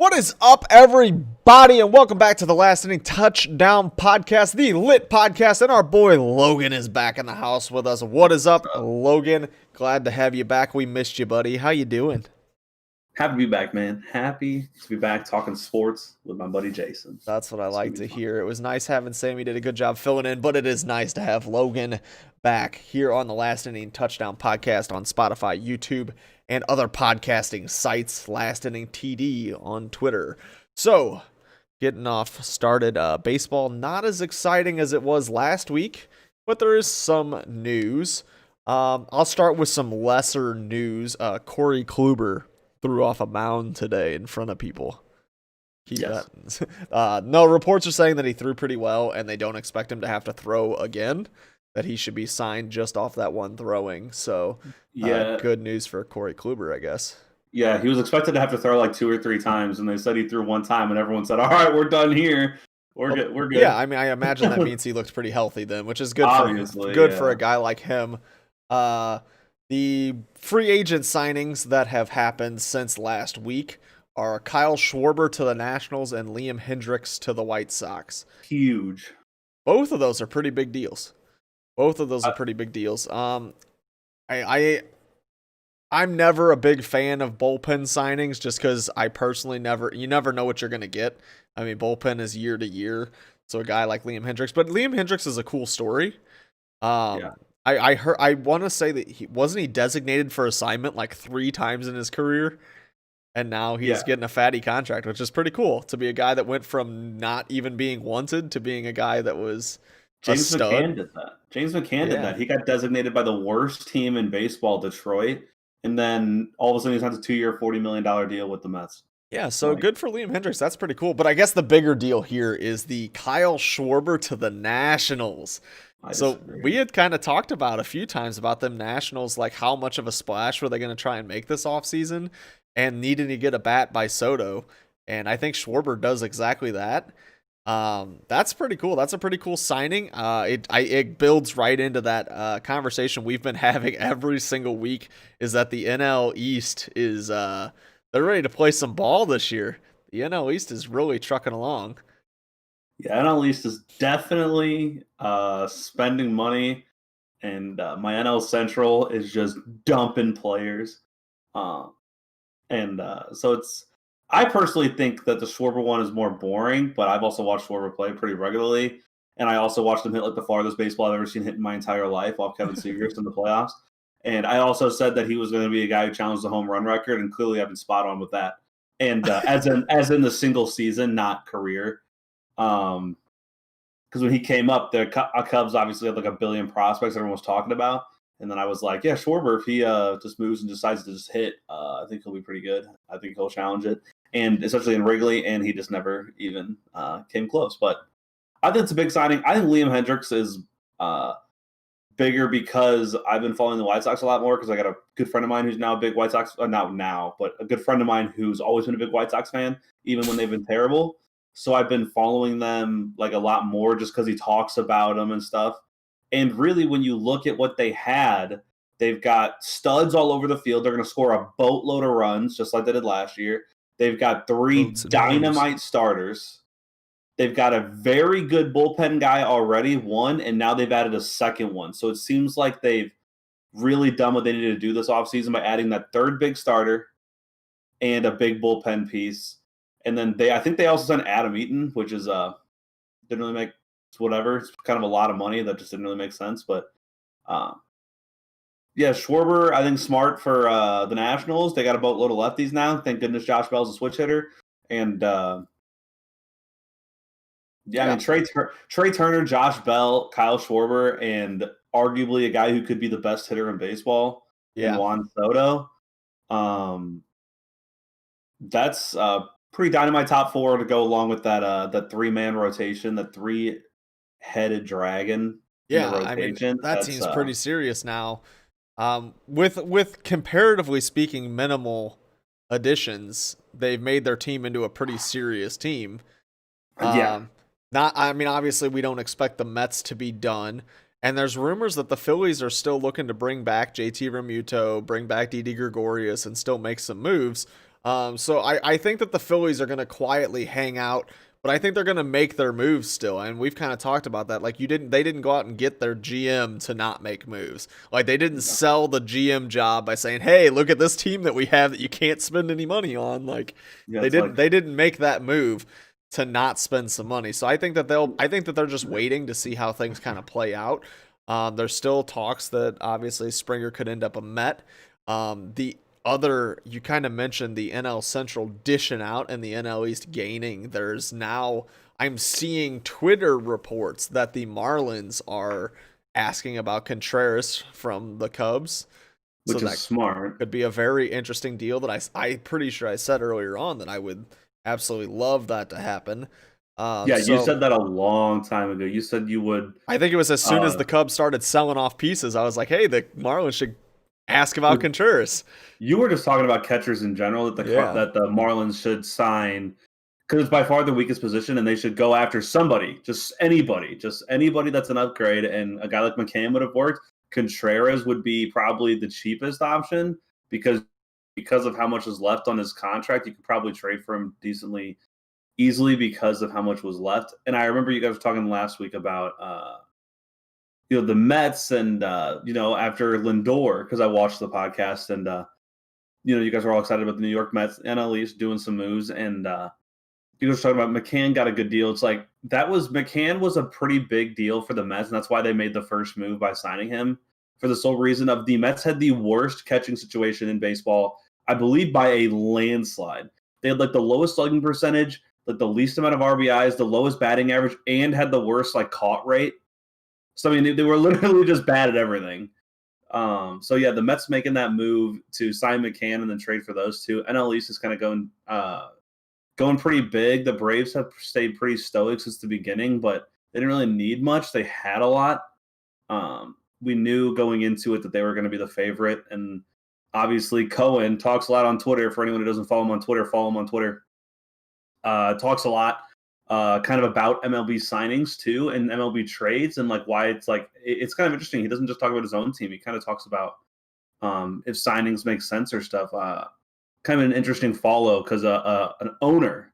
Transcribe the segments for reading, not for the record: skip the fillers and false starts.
What is up, everybody, and welcome back to the Last Inning Touchdown Podcast, the lit podcast, and our boy Logan is back in the house with us. What is up, Logan? Glad to have you back. We missed you, buddy. How you doing? Happy to be back, man. Happy to be back talking sports with my buddy Jason. That's what I like to hear. It was nice having Sammy, did a good job filling in, but it is nice to have Logan back here on the Last Inning Touchdown Podcast on Spotify, YouTube, and other podcasting sites. Last Inning TD on Twitter. So, getting off started, baseball not as exciting as it was last week, but there is some news. I'll start with some lesser news. Corey Kluber threw off a mound today in front of people. Yes. No, reports are saying that he threw pretty well, and they don't expect him to have to throw again. That he should be signed just off that one throwing. So, good news for Corey Kluber, I guess. Yeah, he was expected to have to throw like 2 or 3 times, and they said he threw one time, and everyone said, "All right, we're done here. We're good. We're good." Yeah, I mean, I imagine that means he looked pretty healthy then, which is good. For a guy like him. The free agent signings that have happened since last week are Kyle Schwarber to the Nationals and Liam Hendriks to the White Sox. Huge. Both of those are pretty big deals. I'm never a big fan of bullpen signings just because I personally you never know what you're going to get. I mean, bullpen is year to year. So a guy like Liam Hendriks, but Liam Hendriks is a cool story. I want to say that he wasn't designated for assignment like 3 times in his career. And now he's getting a fatty contract, which is pretty cool to be a guy that went from not even being wanted to being a guy that was James McCann did that. Did that. He got designated by the worst team in baseball, Detroit, and then all of a sudden he signs a 2-year, $40 million deal with the Mets. Yeah, so good for Liam Hendriks. That's pretty cool. But I guess the bigger deal here is the Kyle Schwarber to the Nationals. So we had kind of talked about a few times about them Nationals, like how much of a splash were they going to try and make this offseason and needing to get a bat by Soto. And I think Schwarber does exactly that. That's pretty cool. That's a pretty cool signing. It builds right into that conversation we've been having every single week, is that the NL East is they're ready to play some ball this year. The NL East is really trucking along. Yeah, NL East is definitely spending money, and my NL Central is just dumping players. So it's. I personally think that the Schwarber one is more boring, but I've also watched Schwarber play pretty regularly, and I also watched him hit like the farthest baseball I've ever seen hit in my entire life off Kevin Seagrass in the playoffs. And I also said that he was going to be a guy who challenged the home run record, and clearly I've been spot on with that. And as in the single season, not career. Because when he came up, the Cubs obviously had like a billion prospects everyone was talking about. And then I was like, yeah, Schwarber, if he just moves and decides to just hit, I think he'll be pretty good. I think he'll challenge it. And especially in Wrigley, and he just never even came close. But I think it's a big signing. I think Liam Hendriks is bigger because I've been following the White Sox a lot more because I got a good friend of mine who's now a big White Sox, not now, but a good friend of mine who's always been a big White Sox fan, even when they've been terrible. So I've been following them like a lot more just because he talks about them and stuff. And really, when you look at what they had, they've got studs all over the field. They're going to score a boatload of runs, just like they did last year. They've got 3 dynamite starters. They've got a very good bullpen guy already, one, and now they've added a second one. So it seems like they've really done what they needed to do this offseason by adding that 3rd big starter and a big bullpen piece. And then I think they also sent Adam Eaton, which is didn't really make whatever. It's kind of a lot of money that just didn't really make sense. But Schwarber, I think smart for the Nationals. They got a boatload of lefties now. Thank goodness Josh Bell's a switch hitter. And I mean Trey Turner, Josh Bell, Kyle Schwarber, and arguably a guy who could be the best hitter in baseball, in Juan Soto. That's pretty dynamite top 4 to go along with that 3-man rotation, the 3-headed dragon. Yeah, I mean that seems pretty serious now. With comparatively speaking minimal additions, they've made their team into a pretty serious team. Obviously we don't expect the Mets to be done, and there's rumors that the Phillies are still looking to bring back JT Realmuto, bring back Didi Gregorius, and still make some moves. So I think that the Phillies are going to quietly hang out, but I think they're going to make their moves still. And we've kind of talked about that. Like they didn't go out and get their GM to not make moves. Like they didn't sell the GM job by saying, "Hey, look at this team that we have that you can't spend any money on." Like they didn't make that move to not spend some money. So I think that they're just waiting to see how things kind of play out. There's still talks that obviously Springer could end up a Met. You kind of mentioned the NL Central dishing out and the NL East gaining. There's now, I'm seeing Twitter reports that the Marlins are asking about Contreras from the Cubs. Which is smart. Could be a very interesting deal that I'm pretty sure I said earlier on that I would absolutely love that to happen. You said that a long time ago. You said you would. I think it was as soon as the Cubs started selling off pieces, I was like, hey, the Marlins should ask about Contreras. You were just talking about catchers in general that the Marlins should sign because it's by far the weakest position, and they should go after somebody, just anybody that's an upgrade. And a guy like McCann would have worked. Contreras would be probably the cheapest option because of how much is left on his contract. You could probably trade for him decently easily because of how much was left. And I remember you guys were talking last week about the Mets and after Lindor, because I watched the podcast and you guys were all excited about the New York Mets, NL East doing some moves, and you guys were talking about McCann got a good deal. It's like McCann was a pretty big deal for the Mets, and that's why they made the first move by signing him for the sole reason of the Mets had the worst catching situation in baseball, I believe by a landslide. They had like the lowest slugging percentage, like the least amount of RBIs, the lowest batting average, and had the worst like caught rate. So I mean, they were literally just bad at everything. The Mets making that move to sign McCann and then trade for those two. NL East is kind of going pretty big. The Braves have stayed pretty stoic since the beginning, but they didn't really need much. They had a lot. We knew going into it that they were going to be the favorite, and obviously Cohen talks a lot on Twitter. For anyone who doesn't follow him on Twitter, follow him on Twitter. Talks a lot. Kind of about MLB signings too and MLB trades and like why it's kind of interesting. He doesn't just talk about his own team. He kind of talks about if signings make sense or stuff. Kind of an interesting follow because an owner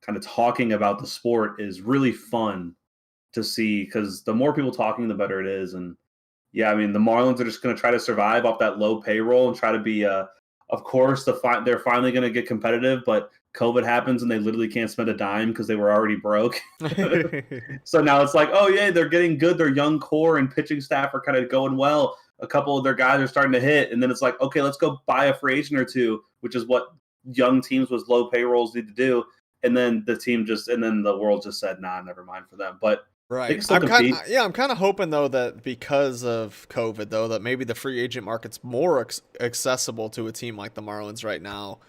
kind of talking about the sport is really fun to see because the more people talking, the better it is. And yeah, I mean, the Marlins are just going to try to survive off that low payroll and try to be, of course, they're finally going to get competitive, but COVID happens and they literally can't spend a dime because they were already broke. So now it's like, oh, yeah, they're getting good. Their young core and pitching staff are kind of going well. A couple of their guys are starting to hit. And then it's like, okay, let's go buy a free agent or two, which is what young teams with low payrolls need to do. And then the world just said, nah, never mind for them. But right. I'm kind of hoping, though, that because of COVID, though, that maybe the free agent market's more accessible to a team like the Marlins right now.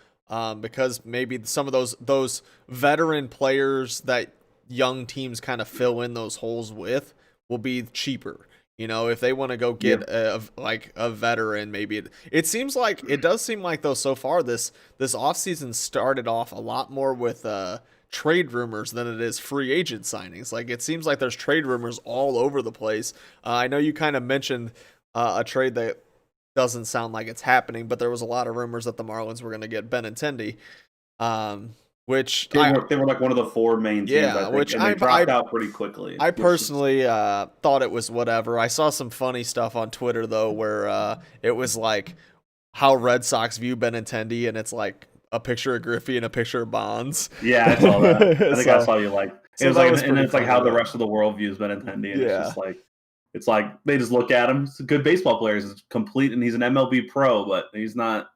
Because maybe some of those veteran players that young teams kind of fill in those holes with will be cheaper. You know, if they want to go get a veteran, maybe it does seem like though so far this offseason started off a lot more with trade rumors than it is free agent signings. Like it seems like there's trade rumors all over the place. I know you kind of mentioned a trade that doesn't sound like it's happening, but there was a lot of rumors that the Marlins were going to get Benintendi, which they were like one of the four main teams. I think, which they dropped out pretty quickly. I personally thought it was whatever. I saw some funny stuff on Twitter though, where it was like how Red Sox view Benintendi, and it's like a picture of Griffey and a picture of Bonds. Yeah, I saw that. I think I saw you like. It was like, and it's like how the rest of the world views Benintendi, and it's just like. It's like they just look at him. He's a good baseball player. He's complete, and he's an MLB pro, but he's not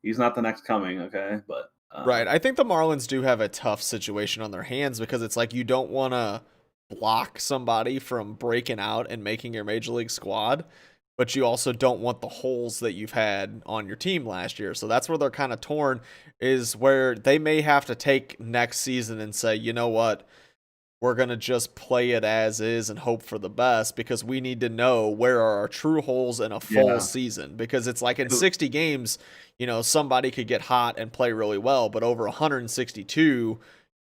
the next coming. Okay, but right. I think the Marlins do have a tough situation on their hands because it's like you don't want to block somebody from breaking out and making your major league squad, but you also don't want the holes that you've had on your team last year. So that's where they're kind of torn. Is where they may have to take next season and say, you know what. We're going to just play it as is and hope for the best because we need to know where are our true holes in a full season. Because it's like in 60 games, somebody could get hot and play really well, but over 162,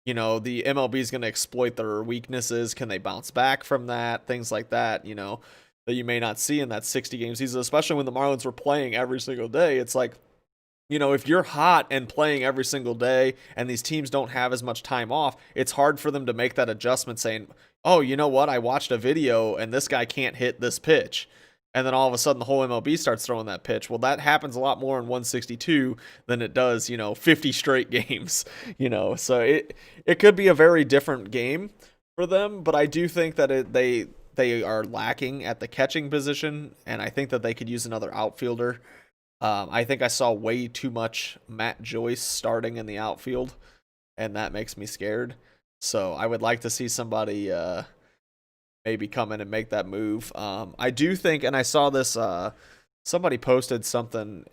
the MLB is going to exploit their weaknesses. Can they bounce back from that? Things like that, that you may not see in that 60 game season, especially when the Marlins were playing every single day. It's like if you're hot and playing every single day and these teams don't have as much time off, it's hard for them to make that adjustment saying, oh, you know what? I watched a video and this guy can't hit this pitch. And then all of a sudden the whole MLB starts throwing that pitch. Well, that happens a lot more in 162 than it does, 50 straight games, So it could be a very different game for them, but I do think that they are lacking at the catching position, and I think that they could use another outfielder. I think I saw way too much Matt Joyce starting in the outfield, and that makes me scared. So I would like to see somebody maybe come in and make that move. I do think, and I saw this, somebody posted something.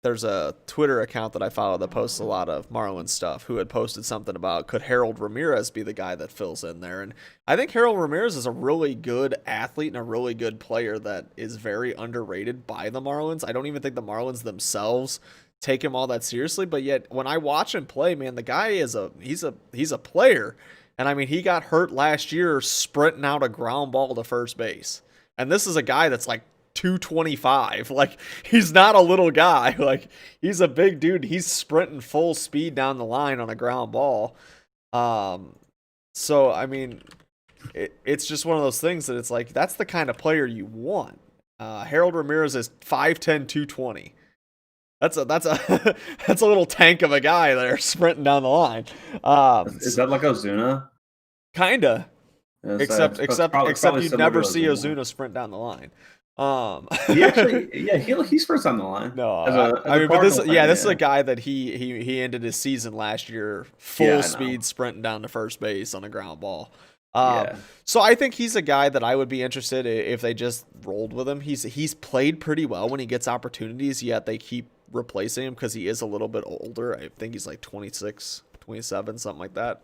There's a Twitter account that I follow that posts a lot of Marlins stuff, who had posted something about, could Harold Ramirez be the guy that fills in there? And I think Harold Ramirez is a really good athlete and a really good player that is very underrated by the Marlins. I don't even think the Marlins themselves take him all that seriously, but yet when I watch him play, man, the guy he's a player. And I mean, he got hurt last year sprinting out a ground ball to first base. And this is a guy that's like 225. Like, he's not a little guy. Like, he's a big dude. He's sprinting full speed down the line on a ground ball. So I mean, it's just one of those things that it's like, that's the kind of player you want. Harold Ramirez is 5'10", 220. That's a that's a little tank of a guy there sprinting down the line. Is that like Ozuna? Kinda. Except probably you'd never see Ozuna sprint down the line. He sprints on the line. No, but this is a guy that he ended his season last year full speed sprinting down to first base on a ground ball. So I think he's a guy that I would be interested if they just rolled with him. He's played pretty well when he gets opportunities, yet they keep replacing him because he is a little bit older. I think he's like 26, 27, something like that.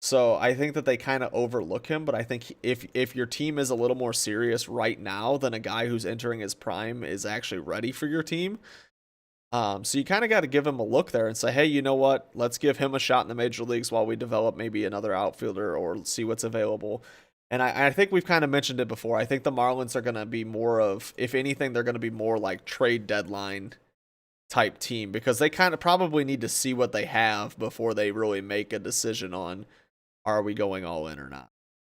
So I think that they kind of overlook him, but I think if your team is a little more serious right now, then a guy who's entering his prime is actually ready for your team. So you kind of got to give him a look there and say, hey, you know what? Let's give him a shot in the major leagues while we develop maybe another outfielder or see what's available. And I think we've kind of mentioned it before. I think the Marlins are going to be more of, if anything, they're going to be more like trade deadline type team, because they kind of probably need to see what they have before they really make a decision on, are we going all in or not?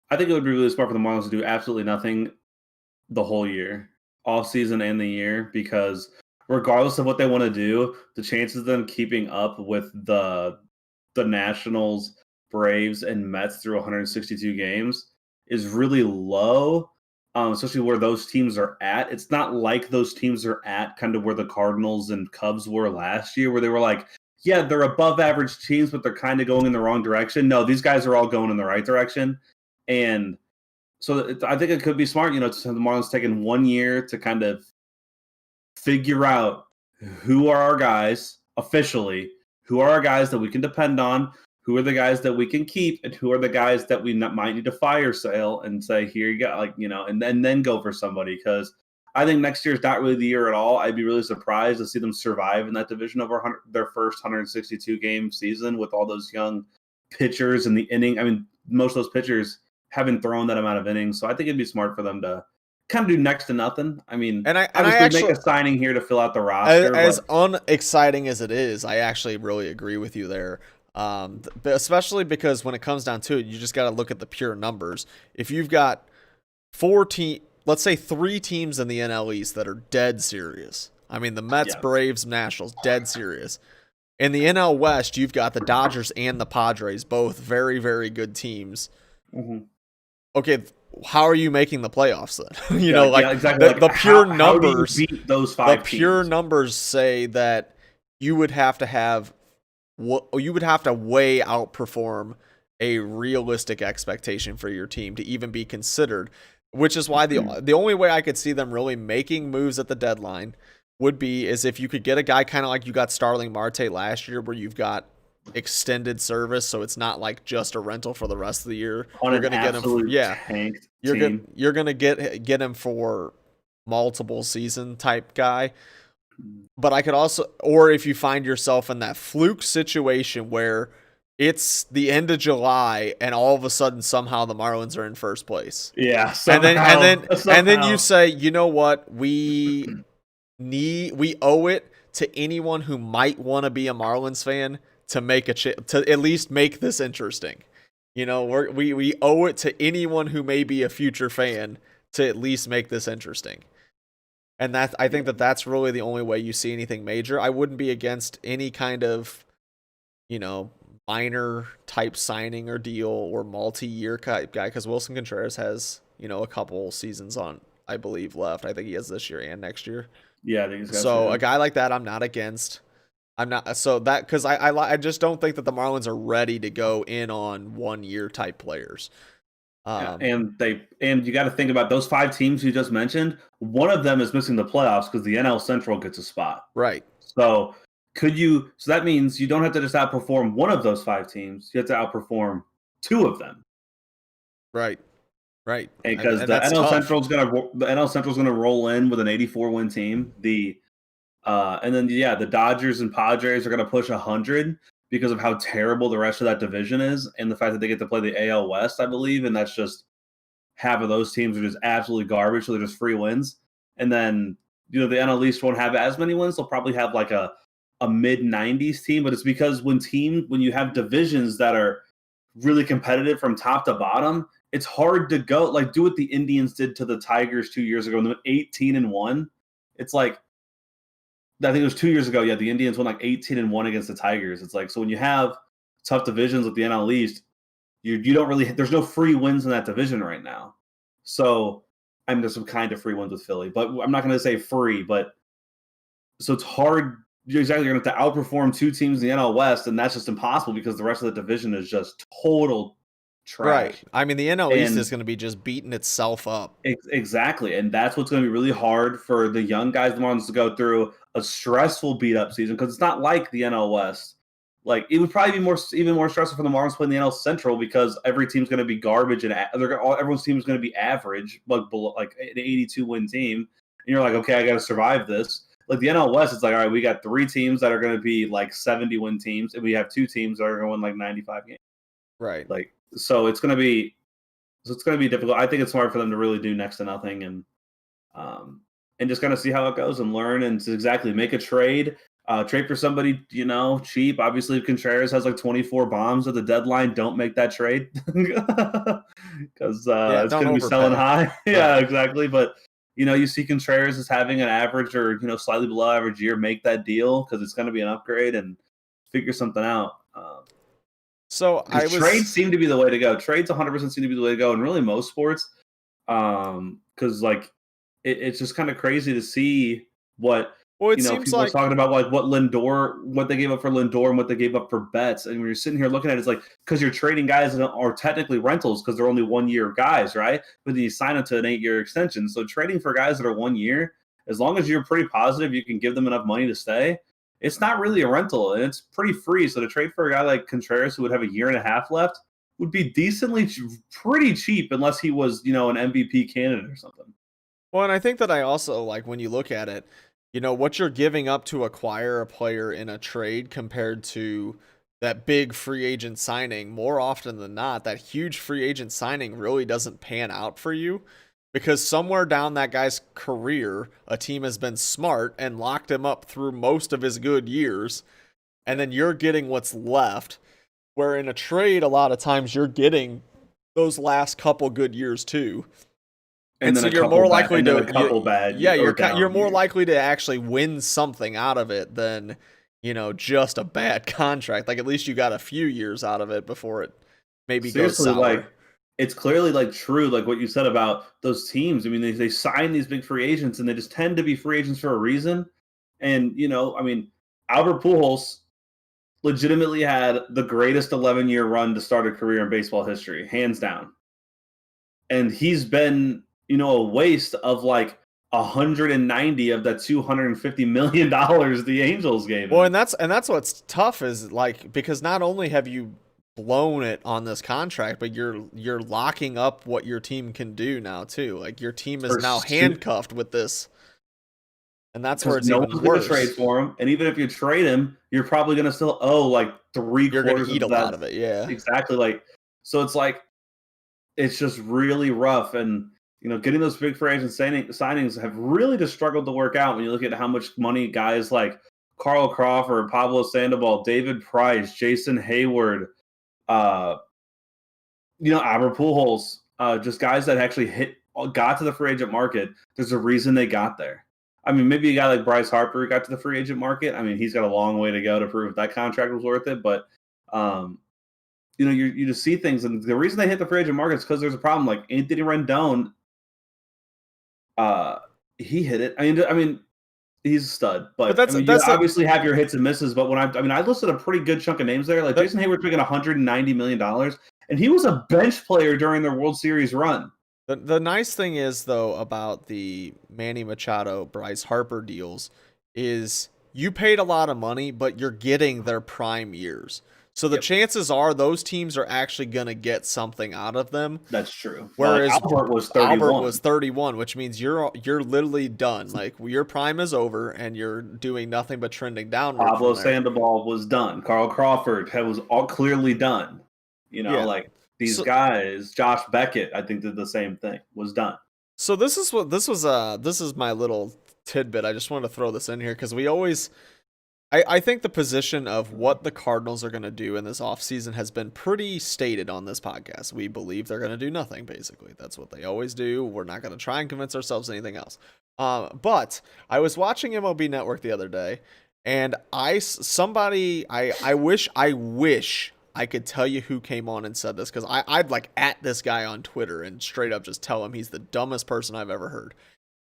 I think it would be really smart for the Marlins to do absolutely nothing the whole year, off season and the year, because regardless of what they want to do, the chances of them keeping up with the Nationals, Braves, and Mets through 162 games is really low, especially where those teams are at. It's not like those teams are at kind of where the Cardinals and Cubs were last year, where they were like, yeah, they're above average teams, but they're kind of going in the wrong direction. No, these guys are all going in the right direction. And so I think it could be smart, to the Marlins taking 1 year to kind of figure out who are our guys officially, who are our guys that we can depend on, who are the guys that we can keep, and who are the guys that we might need to fire sale and say, here you go, and then go for somebody. Because I think next year is not really the year at all. I'd be really surprised to see them survive in that division over their first 162 game season with all those young pitchers and the inning. I mean, most of those pitchers haven't thrown that amount of innings, so I think it'd be smart for them to kind of do next to nothing. I mean, and I actually make a signing here to fill out the roster. As unexciting as it is, I actually really agree with you there. Especially because when it comes down to it, you just got to look at the pure numbers. If you've got let's say 3 teams in the NL East that are dead serious. I mean, the Mets, Braves, Nationals, dead serious. In the NL West, you've got the Dodgers and the Padres, both very, very good teams. Mm-hmm. Okay, how are you making the playoffs then? Exactly. The pure numbers. How do you beat those 5 the pure teams? Numbers say that you would have to way outperform a realistic expectation for your team to even be considered. Which is why the only way I could see them really making moves at the deadline would be is if you could get a guy kind of like you got Starling Marte last year, where you've got extended service, so it's not like just a rental for the rest of the year. You're going to get him. You're going to get him for multiple season type guy. But I could also, or if you find yourself in that fluke situation where it's the end of July and all of a sudden somehow the Marlins are in first place. Yeah. And then you say, you know what, we owe it to anyone who might want to be a Marlins fan to make to at least make this interesting. You know, we owe it to anyone who may be a future fan to at least make this interesting. And I think that's really the only way you see anything major. I wouldn't be against any kind of, you know, minor type signing or deal or multi-year type guy, because Wilson Contreras has, you know, a couple seasons on, I believe, left. I think he has this year and next year. Yeah, I think he's got so a guy like that, I'm not against. I'm not so that because I just don't think that the Marlins are ready to go in on 1 year type players. And you got to think about those 5 teams you just mentioned. One of them is missing the playoffs because the NL Central gets a spot. Right. So so that means you don't have to just outperform one of those 5 teams. You have to outperform 2 of them. Right. Right. Because the NL Central's gonna roll in with an 84 win team. And then the Dodgers and Padres are gonna push 100 because of how terrible the rest of that division is, and the fact that they get to play the AL West, I believe, and that's just half of those teams are just absolutely garbage, so they're just free wins. And then the NL East won't have as many wins; they'll probably have like a mid 90s team. But it's because when you have divisions that are really competitive from top to bottom, it's hard to go do what the Indians did to the Tigers 2 years ago, and they went 18-1. It's like, I think it was 2 years ago. Yeah, the Indians won 18-1 against the Tigers. It's like, so when you have tough divisions with the NL East, you don't really, there's no free wins in that division right now. So there's some kind of free wins with Philly, but I'm not going to say free. But so it's hard. You're going to have to outperform 2 teams in the NL West, and that's just impossible because the rest of the division is just total trash. Right. I mean, the NL East is going to be just beating itself up. Exactly. And that's what's going to be really hard for the young guys, the Marlins, to go through a stressful beat-up season, because it's not like the NL West. Like, it would probably be even more stressful for the Marlins playing the NL Central, because every team's going to be garbage and everyone's team is going to be average, like an 82-win team. And you're like, okay, I got to survive this. Like the NL West, it's like, all right, we got 3 teams that are going to be like 70-win teams, and we have 2 teams that are going to win like 95 games. Right. Like, so it's going to be difficult. I think it's smart for them to really do next to nothing and just kind of see how it goes and learn and to exactly make a trade. Trade for somebody, cheap. Obviously, if Contreras has like 24 bombs at the deadline, don't make that trade because it's going to be selling high. Yeah, exactly. But you see Contreras as having an average or slightly below average year. Make that deal because it's going to be an upgrade and figure something out. Trades seem to be the way to go. Trades 100% seem to be the way to go in really most sports. Because it's just kind of crazy to see what people are talking about, like what they gave up for Lindor and what they gave up for Betts. And when you're sitting here looking at it, it's like, because you're trading guys that are technically rentals because they're only 1 year guys, right? But then you sign them to an 8-year extension. So trading for guys that are 1 year, as long as you're pretty positive you can give them enough money to stay, it's not really a rental, and it's pretty free. So to trade for a guy like Contreras, who would have a year and a half left, would be pretty cheap, unless he was, an MVP candidate or something. Well, and I think that I also like when you look at it, what you're giving up to acquire a player in a trade compared to that big free agent signing. More often than not, that huge free agent signing really doesn't pan out for you. Because somewhere down that guy's career, a team has been smart and locked him up through most of his good years, and then you're getting what's left. Where in a trade, a lot of times you're getting those last couple good years too, and so you're more likely to you're more likely to actually win something out of it than just a bad contract. Like, at least you got a few years out of it before it maybe goes sour. It's clearly true, like what you said about those teams. I mean, they sign these big free agents, and they just tend to be free agents for a reason. And Albert Pujols legitimately had the greatest 11-year run to start a career in baseball history, hands down. And he's been, a waste of like 190 of that $250 million the Angels gave him. Well, and that's what's tough is like, because not only have you blown it on this contract, but you're locking up what your team can do now too. Like, your team is now handcuffed with this, and that's where it's even worse. Going to trade for him, and even if you trade him, you're probably going to still owe like 3/4. You're going to eat a lot of it, yeah. Exactly. So it's like, it's just really rough, and getting those big free agent signings have really just struggled to work out when you look at how much money guys like Carl Crawford, Pablo Sandoval, David Price, Jason Hayward, Albert Pujols, just guys that actually got to the free agent market. There's a reason they got there. I mean, maybe a guy like Bryce Harper got to the free agent market. I mean, he's got a long way to go to prove that contract was worth it. But, you just see things. And the reason they hit the free agent market is because there's a problem. Like Anthony Rendon, he hit it. I mean, he's a stud. But that's, you obviously have your hits and misses. But when I listed a pretty good chunk of names there. Like Jason Hayward making $190 million. And he was a bench player during their World Series run. The nice thing is, though, about the Manny Machado, Bryce Harper deals is you paid a lot of money, but you're getting their prime years. So the chances are those teams are actually going to get something out of them. That's true. Whereas Albert was 31, which means you're literally done. Like your prime is over, and you're doing nothing but trending downward. Pablo Sandoval was done. Carl Crawford was all clearly done. These guys, Josh Beckett, I think did the same thing. Was done. So this is my little tidbit. I just wanted to throw this in here because we always, I think the position of what the Cardinals are going to do in this offseason has been pretty stated on this podcast. We believe they're going to do nothing. Basically, that's what they always do. We're not going to try and convince ourselves anything else. But I was watching MLB Network the other day, and I wish I could tell you who came on and said this, because I'd like at this guy on Twitter and straight up just tell him he's the dumbest person I've ever heard.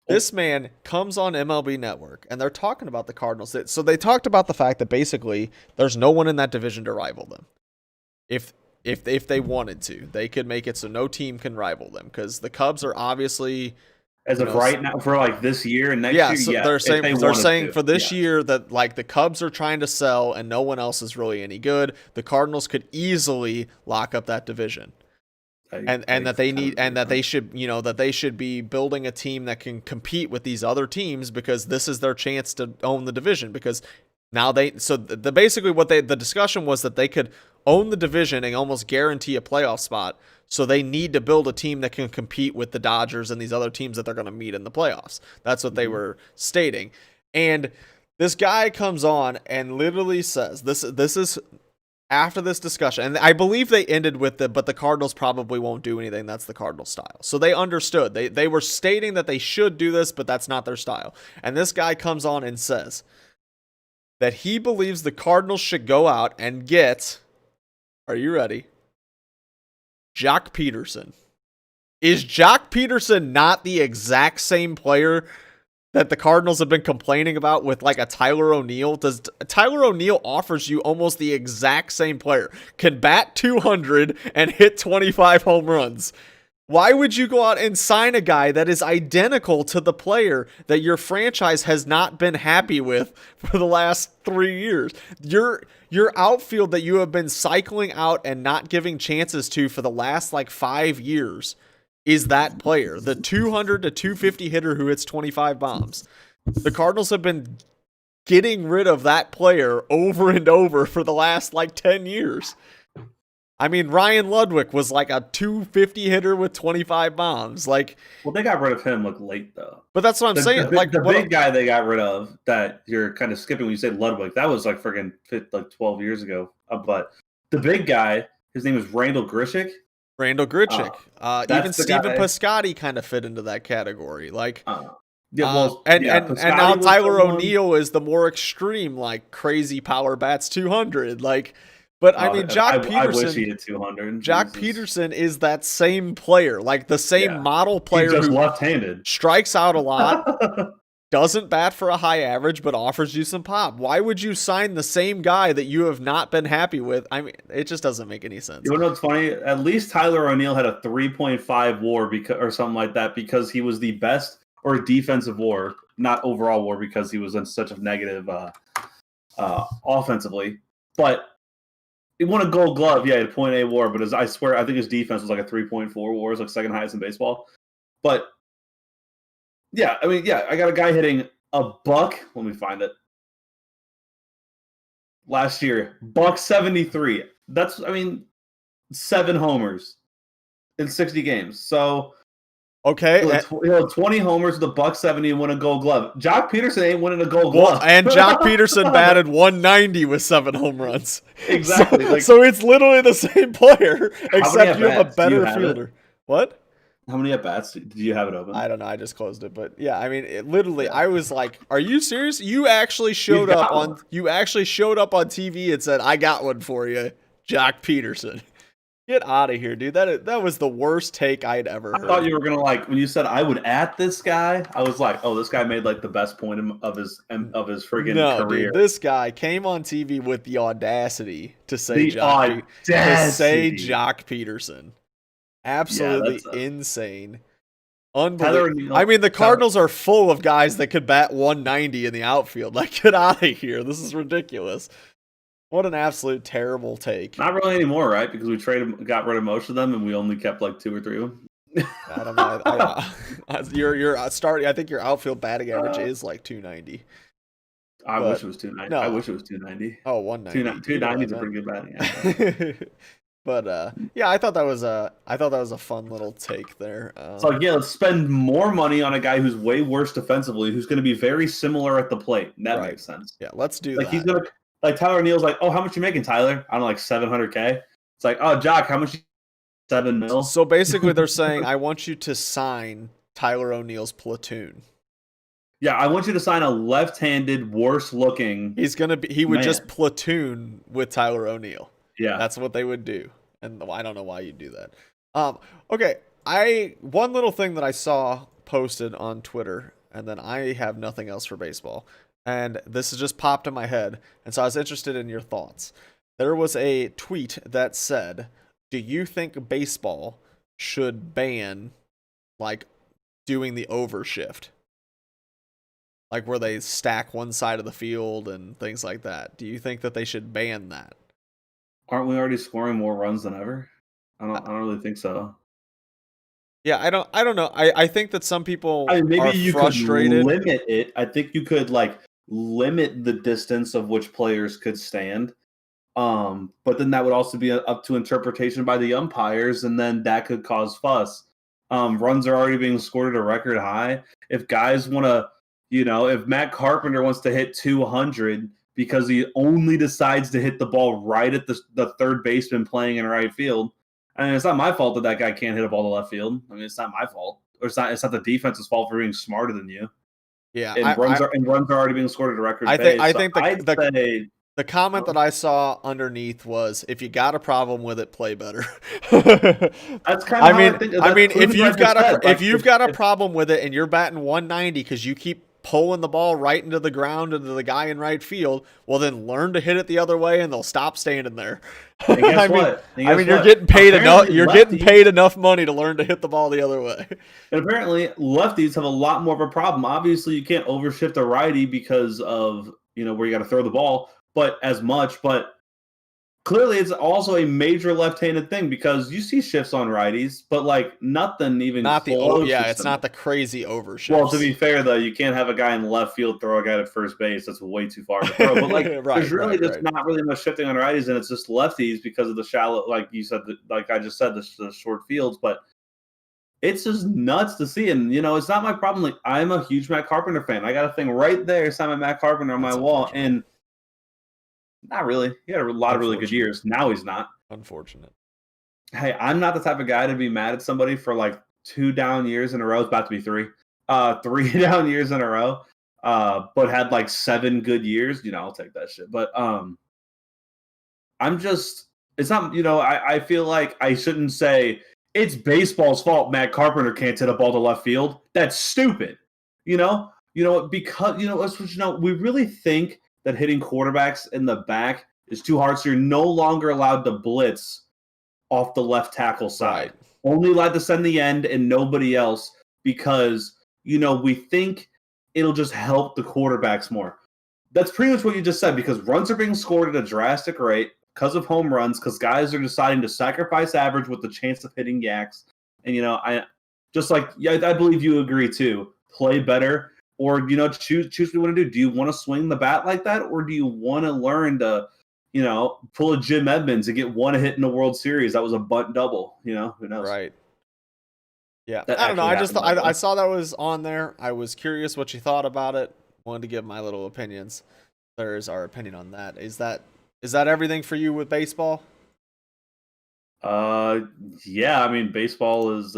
This man comes on MLB Network and they're talking about the Cardinals. So they talked about the fact that basically there's no one in that division to rival them. If they wanted to, they could make it so no team can rival them, because the Cubs are obviously, as of right now, for like this year and next year, so they're saying for this year that like the Cubs are trying to sell and no one else is really any good. The Cardinals could easily lock up that division, and that they should be building a team that can compete with these other teams, because this is their chance to own the division. Because now basically the discussion was that they could own the division and almost guarantee a playoff spot. So they need to build a team that can compete with the Dodgers and these other teams that they're going to meet in the playoffs. That's what they were stating. And this guy comes on and literally says, this is after this discussion. And I believe they ended with but the Cardinals probably won't do anything. That's the Cardinals style. So they understood. They were stating that they should do this, but that's not their style. And this guy comes on and says that he believes the Cardinals should go out and get, are you ready? Jock Peterson. Is Jock Peterson not the exact same player that the Cardinals have been complaining about with like a Tyler O'Neill? Tyler O'Neill offers you almost the exact same player. Can bat 200 and hit 25 home runs. Why would you go out and sign a guy that is identical to the player that your franchise has not been happy with for the last 3 years? Your outfield that you have been cycling out and not giving chances to for the last like 5 years is that player, the 200 to 250 hitter who hits 25 bombs. The Cardinals have been getting rid of that player over and over for the last like 10 years. I mean, Ryan Ludwig was like a 250 hitter with 25 bombs. Like, well, they got rid of him late though. But that's what I'm saying. The big guy they got rid of that you're kind of skipping when you say Ludwig, that was like friggin' 12 years ago. But the big guy, his name is Randall Grichuk. Even Stephen Piscotty kind of fit into that category. Like, and now Tyler O'Neill is the more extreme, like crazy power bats 200. Like. But I mean, Jock Peterson. I wish he had 200. Jock Peterson is that same player, like the same model player who left-handed, strikes out a lot, doesn't bat for a high average, but offers you some pop. Why would you sign the same guy that you have not been happy with? I mean, it just doesn't make any sense. You know what's funny? At least Tyler O'Neill had a 3.5 WAR or something like that because he was the best, or defensive WAR, not overall WAR because he was in such a negative offensively, but. He won a Gold Glove, he had a .8 WAR, but I think his defense was like a 3.4 WAR, it's like second highest in baseball. But I got a guy hitting a buck. Let me find it. Last year, $173. That's 7 homers in 60 games. So Okay. He'll have 20 homers with a .buck 70 and win a Gold Glove. Jock Peterson ain't winning a Gold Well, Glove. and Jock Peterson batted 190 with 7 home runs. Exactly. So it's literally the same player, except you have a better fielder. What? How many at-bats did you have it open? I don't know. I just closed it, but yeah, I mean, literally, I was like, "Are you serious? You actually showed up on TV and said, "I got one for you, Jock Peterson." Get out of here, dude. That was the worst take I'd ever heard. I thought you were gonna when you said I would at this guy. I was like, oh, this guy made like the best point of his friggin' career. Dude, this guy came on TV with the audacity to say Jock Peterson. Absolutely insane. Unbelievable. I mean, the Cardinals are full of guys that could bat 190 in the outfield. Like, get out of here. This is ridiculous. What an absolute terrible take. Not really anymore, right? Because we got rid of most of them, and we only kept like 2 or 3 of them. I don't know. You're starting. I think your outfield batting average is like 290. I wish it was 290. No. I wish it was 290. Oh, 190. 290 is a pretty good batting average. But yeah, I thought that was a fun little take there. So let's spend more money on a guy who's way worse defensively, who's going to be very similar at the plate. That makes sense. Yeah, let's do that. He's gonna Tyler O'Neill's like, oh, how much you making, Tyler? I don't know, like $700K. It's like, oh, Jock, how much? $7 million. So basically, they're saying, I want you to sign Tyler O'Neill's platoon. Yeah, I want you to sign a left-handed, worse-looking. He would just platoon with Tyler O'Neill. Yeah, that's what they would do, and I don't know why you'd do that. Okay, one little thing that I saw posted on Twitter, and then I have nothing else for baseball, and this has just popped in my head, and so I was interested in your thoughts. There was a tweet that said, "Do you think baseball should ban like doing the overshift?" Like where they stack one side of the field and things like that. Do you think that they should ban that? Aren't we already scoring more runs than ever? I don't really think so. Yeah, I don't know. I think that some people maybe are you frustrated. Could limit it. I think you could limit the distance of which players could stand. But then that would also be up to interpretation by the umpires, and then that could cause fuss. Runs are already being scored at a record high. If guys want to, if Matt Carpenter wants to hit 200 because he only decides to hit the ball right at the third baseman playing in right field, I mean, it's not my fault that guy can't hit a ball to left field. I mean, it's not my fault, or it's not the defense's fault for being smarter than you. Yeah, and runs are already being scored at a record. I think the comment that I saw underneath was, if you got a problem with it, play better. That's kind of I mean, if you've got a problem with it and you're batting 190 because you keep pulling the ball right into the ground into the guy in right field, well then learn to hit it the other way and they'll stop standing there. You're getting paid enough. You're getting paid enough money to learn to hit the ball the other way. And apparently, lefties have a lot more of a problem. Obviously, you can't overshift a righty because of where you got to throw the ball, but clearly it's also a major left-handed thing because you see shifts on righties, but nothing even close. It's not the crazy overshifts. Well, to be fair though, you can't have a guy in left field throw a guy to first base. That's way too far to throw. But there's really not really much shifting on righties, and it's just lefties because of the shallow, like you said, I just said, the short fields. But it's just nuts to see, and it's not my problem. I'm a huge Matt Carpenter fan. I got a thing right there, signed Matt Carpenter on my wall, and. Not really. He had a lot of really good years. Now he's not. Unfortunate. Hey, I'm not the type of guy to be mad at somebody for 2 down years in a row. It's about to be 3. 3 down years in a row. But had 7 good years. I'll take that shit. But I'm just. It's not. I feel like I shouldn't say it's baseball's fault. Matt Carpenter can't hit a ball to left field. That's stupid. Because we really think that hitting quarterbacks in the back is too hard, so you're no longer allowed to blitz off the left tackle side. Right. Only allowed to send the end and nobody else because, we think it'll just help the quarterbacks more. That's pretty much what you just said, because runs are being scored at a drastic rate because of home runs, because guys are deciding to sacrifice average with the chance of hitting yaks. And, I believe you agree too. Play better. Or, choose what you want to do. Do you want to swing the bat like that? Or do you want to learn to, pull a Jim Edmonds and get one hit in the World Series? That was a bunt double, who knows? Right. Yeah, That I don't know. actually I just happened, by the I way. saw that was on there. I was curious what you thought about it. Wanted to give my little opinions. There's our opinion on that. Is that everything for you with baseball? Uh, yeah. I mean, baseball is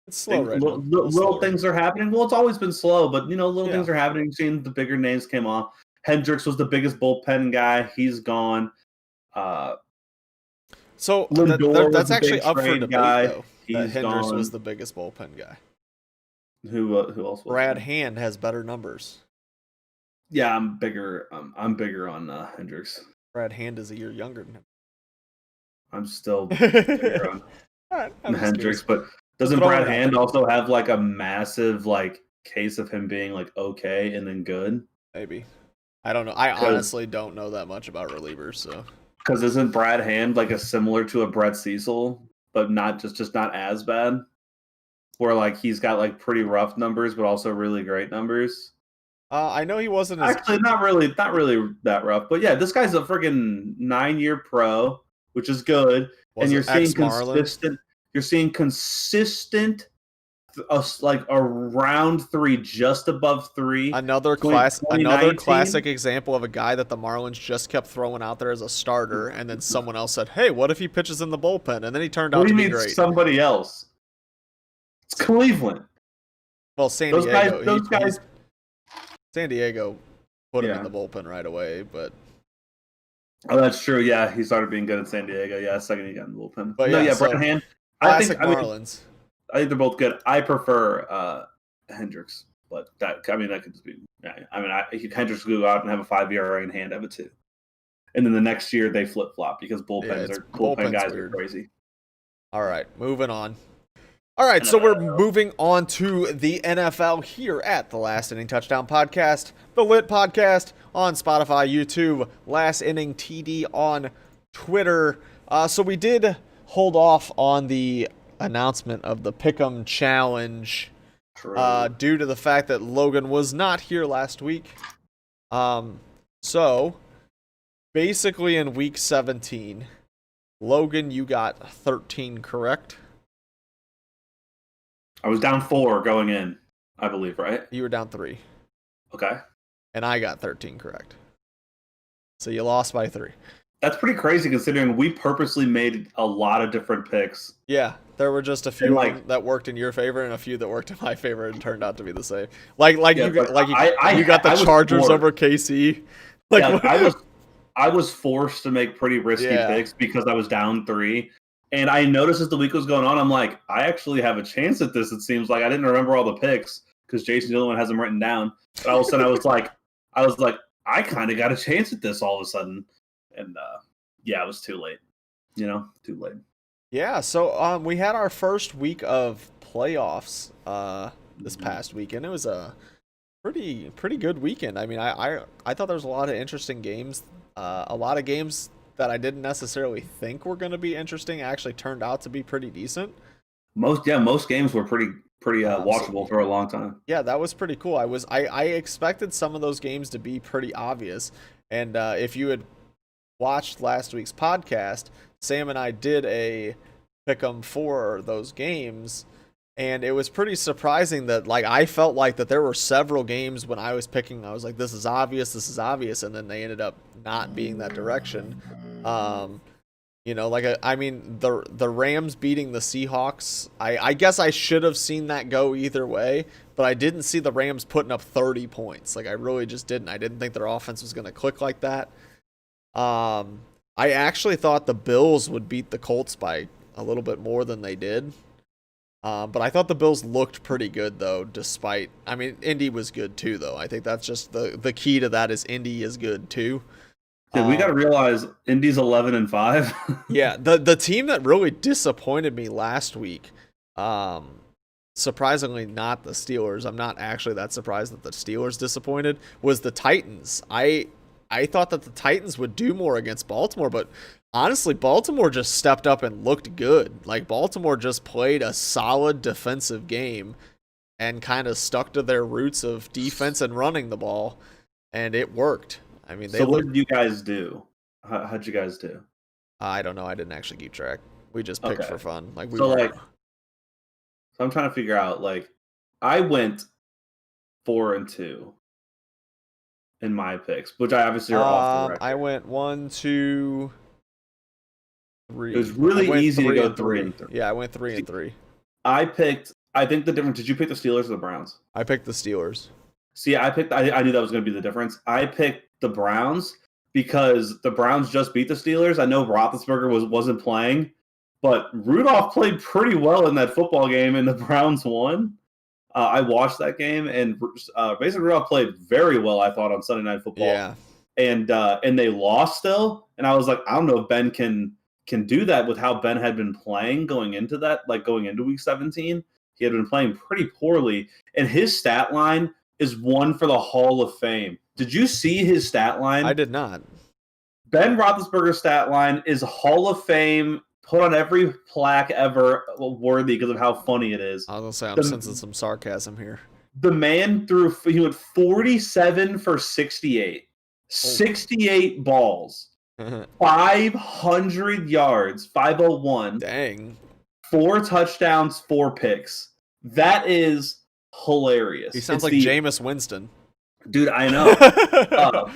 It's slow right now. A little little slower. things are happening. Well, it's always been slow, but little Yeah. things are happening. Seeing the bigger names came off. Hendricks was the biggest bullpen guy. He's gone. Uh, So Lindor was that's the actually big up for trade debate guy. though. That He's Hendricks was gone. the biggest bullpen guy. Who else was Brad there? Hand has better numbers. Yeah, I'm bigger. I'm bigger on Hendricks. Brad Hand is a year younger I'm still than bigger him. on All right, I'm just Hendricks, curious. but Just doesn't throwing Brad it out Hand there. also have like a massive like case of him being like okay and then good? Maybe. I don't know. I Because honestly don't know that much about relievers, so isn't Brad Hand like a similar to a Brett Cecil, but not just not as bad? Where like he's got like pretty rough numbers, but also really great numbers. I know he wasn't as Actually, not really that rough. But yeah, this guy's a freaking 9-year pro, which is good. And was it ex Marlin. You're seeing consistent, like around 3, just above 3. Another 2019. classic example of a guy that the Marlins just kept throwing out there as a starter, and then someone else said, "Hey, what if he pitches in the bullpen?" And then he turned What out do to you be mean great. somebody else? It's Cleveland. Well, San Those guys. Diego, Those guys. San Diego put him in Yeah. the bullpen right away, but Oh, that's true. Yeah, he started being good in San Diego. Yeah, second he got in the bullpen. but No, yeah, yeah, so Brad Hand. classic I mean, Marlins. I think they're both good. I prefer Hendricks, but that could just be. Yeah, I mean, Hendricks could go out and have a 5 ERA and Hand have a 2, and then the next year they flip flop because bullpen bullpen's guys weird. are crazy. All right, moving on. All right, so we're moving on to the NFL here at the Last Inning Touchdown Podcast, the Lit Podcast on Spotify, YouTube, Last Inning TD on Twitter. So we did hold off on the announcement of the Pick'em Challenge due to the fact that Logan was not here last week. So basically in week 17, Logan, you got 13 correct. I was down 4 going in, I believe, right? You were down 3. Okay. And I got 13 correct. So you lost by 3. That's pretty crazy considering we purposely made a lot of different picks. Yeah, there were just a few that worked in your favor and a few that worked in my favor and turned out to be the same. You got the Chargers over KC. I was forced to make pretty risky picks because I was down 3. And I noticed as the week was going on, I'm like, I actually have a chance at this. It seems like I didn't remember all the picks because Jason's the only one has them written down. But all of a sudden, I was like, I kind of got a chance at this all of a sudden. And it was too late. Too late. Yeah. So we had our first week of playoffs this past weekend. It was a pretty good weekend. I mean, I thought there was a lot of interesting games. A lot of games that I didn't necessarily think were going to be interesting actually turned out to be pretty decent. Most games were pretty watchable for a long time. Yeah, that was pretty cool. I expected some of those games to be pretty obvious. And if you had watched last week's podcast, Sam and I did a pick'em for those games, and it was pretty surprising that I felt like that there were several games when I was picking, I was like, this is obvious, and then they ended up not being that direction. The Rams beating the Seahawks, I guess I should have seen that go either way, but I didn't see the Rams putting up 30 points. I really just didn't. I didn't think their offense was going to click like that. I actually thought the Bills would beat the Colts by a little bit more than they did. But I thought the Bills looked pretty good, though, Indy was good, too, though. I think that's just the key to that is Indy is good, too. Dude, we got to realize Indy's 11-5. Yeah, the team that really disappointed me last week, surprisingly not the Steelers, I'm not actually that surprised that the Steelers disappointed, was the Titans. I thought that the Titans would do more against Baltimore, but honestly, Baltimore just stepped up and looked good. Baltimore just played a solid defensive game and kind of stuck to their roots of defense and running the ball, and it worked. What did you guys do? How'd you guys do? I don't know. I didn't actually keep track. We just picked for fun. I'm trying to figure out, like, I went 4-2 in my picks, which I obviously are off the record. I went 1, 2, 3. It was really easy to go 3-3. Yeah, I went 3-3. I think the difference, did you pick the Steelers or the Browns? I picked the Steelers. See, I knew that was going to be the difference. I picked the Browns because the Browns just beat the Steelers. I know Roethlisberger wasn't playing, but Rudolph played pretty well in that football game, and the Browns won. I watched that game, and basically Rudolph played very well, I thought, on Sunday Night Football. Yeah. And they lost still, and I was like, I don't know if Ben can do that with how Ben had been playing going into that, like going into Week 17. He had been playing pretty poorly, and his stat line is one for the Hall of Fame. Did you see his stat line? I did not. Ben Roethlisberger's stat line is Hall of Fame, put on every plaque ever worthy because of how funny it is. I was going to say, I'm sensing some sarcasm here. The man he went 47 for 68. 68 balls. 500 yards, 501. Dang. 4 touchdowns, 4 picks. That is hilarious. He sounds like Jameis Winston. Dude, I know.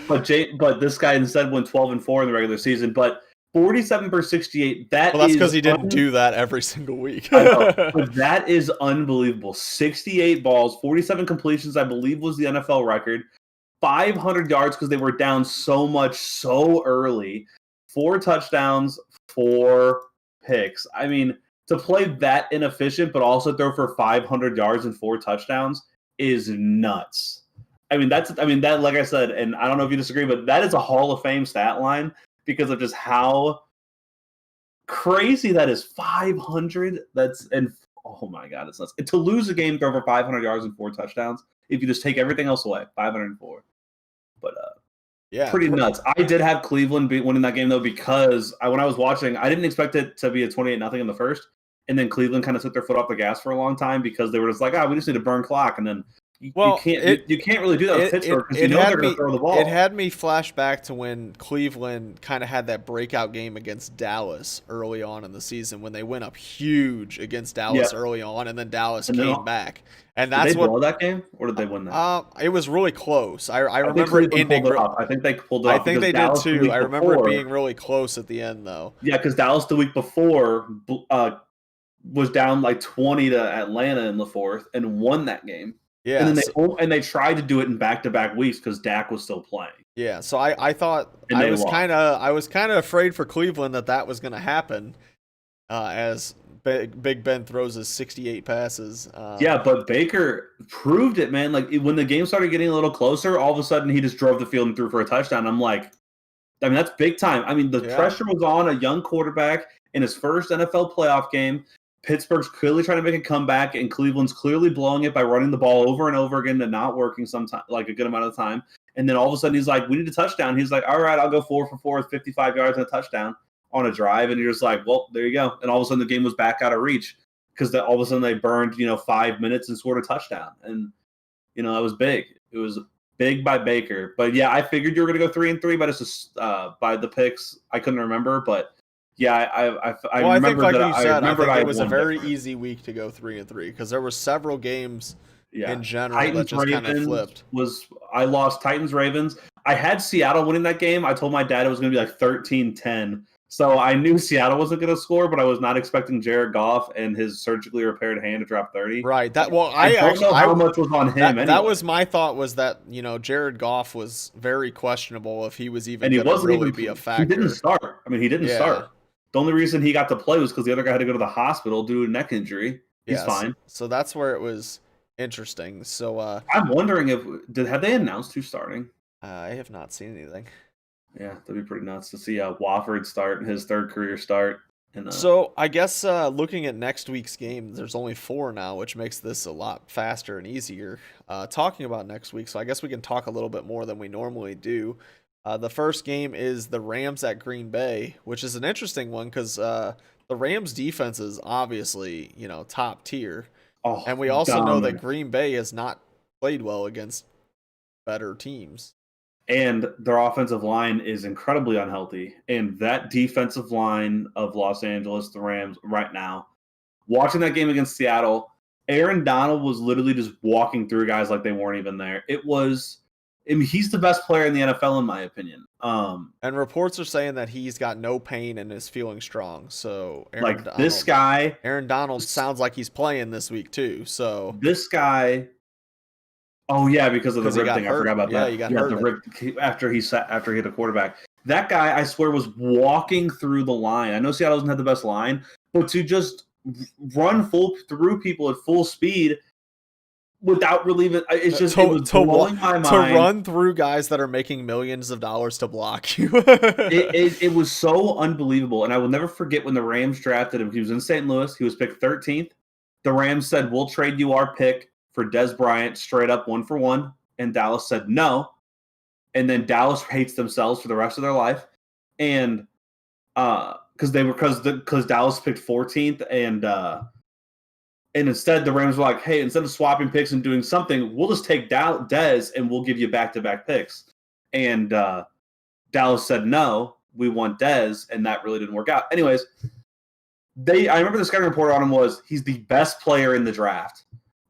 But this guy instead went 12-4 in the regular season. But 47 for 68, that's because he didn't do that every single week. I know, but that is unbelievable. 68 balls, 47 completions, I believe was the NFL record. 500 yards because they were down so much so early. 4 touchdowns, 4 picks. I mean, to play that inefficient but also throw for 500 yards and 4 touchdowns is nuts. I mean, that, like I said, and I don't know if you disagree, but that is a Hall of Fame stat line because of just how crazy that is. 500. Oh my God, it's nuts. To lose a game for over 500 yards and 4 touchdowns, if you just take everything else away, 504. But yeah, pretty nuts. I did have Cleveland winning that game though because when I was watching, I didn't expect it to be a 28-0 in the first, and then Cleveland kind of took their foot off the gas for a long time because they were just like, we just need to burn clock, and then you can't really do that with Pittsburgh because they're going to throw the ball. It had me flash back to when Cleveland kind of had that breakout game against Dallas early on in the season when they went up huge against Dallas early on, and then Dallas came back. And that's did they blow that game, or did they win that? It was really close. I remember it ending. I think they pulled it off. I think they did too. I remember it being really close at the end, though. Yeah, because Dallas the week before was down like 20 to Atlanta in the fourth and won that game. Yeah, and they tried to do it in back-to-back weeks because Dak was still playing. Yeah, so I thought I was kind of afraid for Cleveland that was going to happen, as Big Ben throws his 68 passes. Yeah, but Baker proved it, man. Like when the game started getting a little closer, all of a sudden he just drove the field and threw for a touchdown. I'm like, I mean, that's big time. I mean, the pressure was on a young quarterback in his first NFL playoff game. Pittsburgh's clearly trying to make a comeback, and Cleveland's clearly blowing it by running the ball over and over again and not working sometimes, like a good amount of the time. And then all of a sudden he's like, we need a touchdown. He's like, all right, I'll go 4 for 4 with 55 yards and a touchdown on a drive. And you're just like, well, there you go. And all of a sudden the game was back out of reach because all of a sudden they burned, 5 minutes and scored a touchdown. And, that was big. It was big by Baker. But yeah, I figured you were going to go 3-3, but it's just by the picks. I couldn't remember, but yeah, I remember think, like that. You said, I think it was a very different. easy week to go 3-3 because there were several games in general Titans, that just kind of flipped. I lost Titans Ravens. I had Seattle winning that game. I told my dad it was going to be like 13-10. So I knew Seattle wasn't going to score, but I was not expecting Jared Goff and his surgically repaired hand to drop 30. Right. I don't know how much was on him. Anyway. That was my thought, was that Jared Goff was very questionable if he was even going to really be a factor. He didn't start. I mean, he didn't start. The only reason he got to play was because the other guy had to go to the hospital due to a neck injury. He's fine. So that's where it was interesting. So I'm wondering have they announced who's starting? I have not seen anything. Yeah, that'd be pretty nuts to see Wofford start, his third career start. And, so I guess looking at next week's game, there's only 4 now, which makes this a lot faster and easier. Talking about next week, so I guess we can talk a little bit more than we normally do. The first game is the Rams at Green Bay, which is an interesting one because the Rams defense is obviously, top tier. And we also know that Green Bay has not played well against better teams. And their offensive line is incredibly unhealthy. And that defensive line of Los Angeles, the Rams, right now, watching that game against Seattle, Aaron Donald was literally just walking through guys like they weren't even there. He's the best player in the NFL in my opinion. And reports are saying that he's got no pain and is feeling strong. So this guy, Aaron Donald sounds like he's playing this week too. So this guy. Oh yeah, because of the rib thing. I forgot about that. Yeah, he got hurt. The rib after he hit a quarterback. That guy, I swear, was walking through the line. I know Seattle doesn't have the best line, but to just run through people at full speed without relieving, it was blowing my mind. To run through guys that are making millions of dollars to block you. it was so unbelievable, and I will never forget when the Rams drafted him. He was in St. Louis. He was picked 13th. The Rams said, "We'll trade you our pick for Dez Bryant, straight up 1-for-1," and Dallas said no. And then Dallas hates themselves for the rest of their life, and because Dallas picked 14th, and instead the Rams were like, "Hey, instead of swapping picks and doing something, we'll just take Dez and we'll give you back-to-back picks." And Dallas said no, we want Dez, and that really didn't work out. Anyways, I remember the scouting report on him was he's the best player in the draft,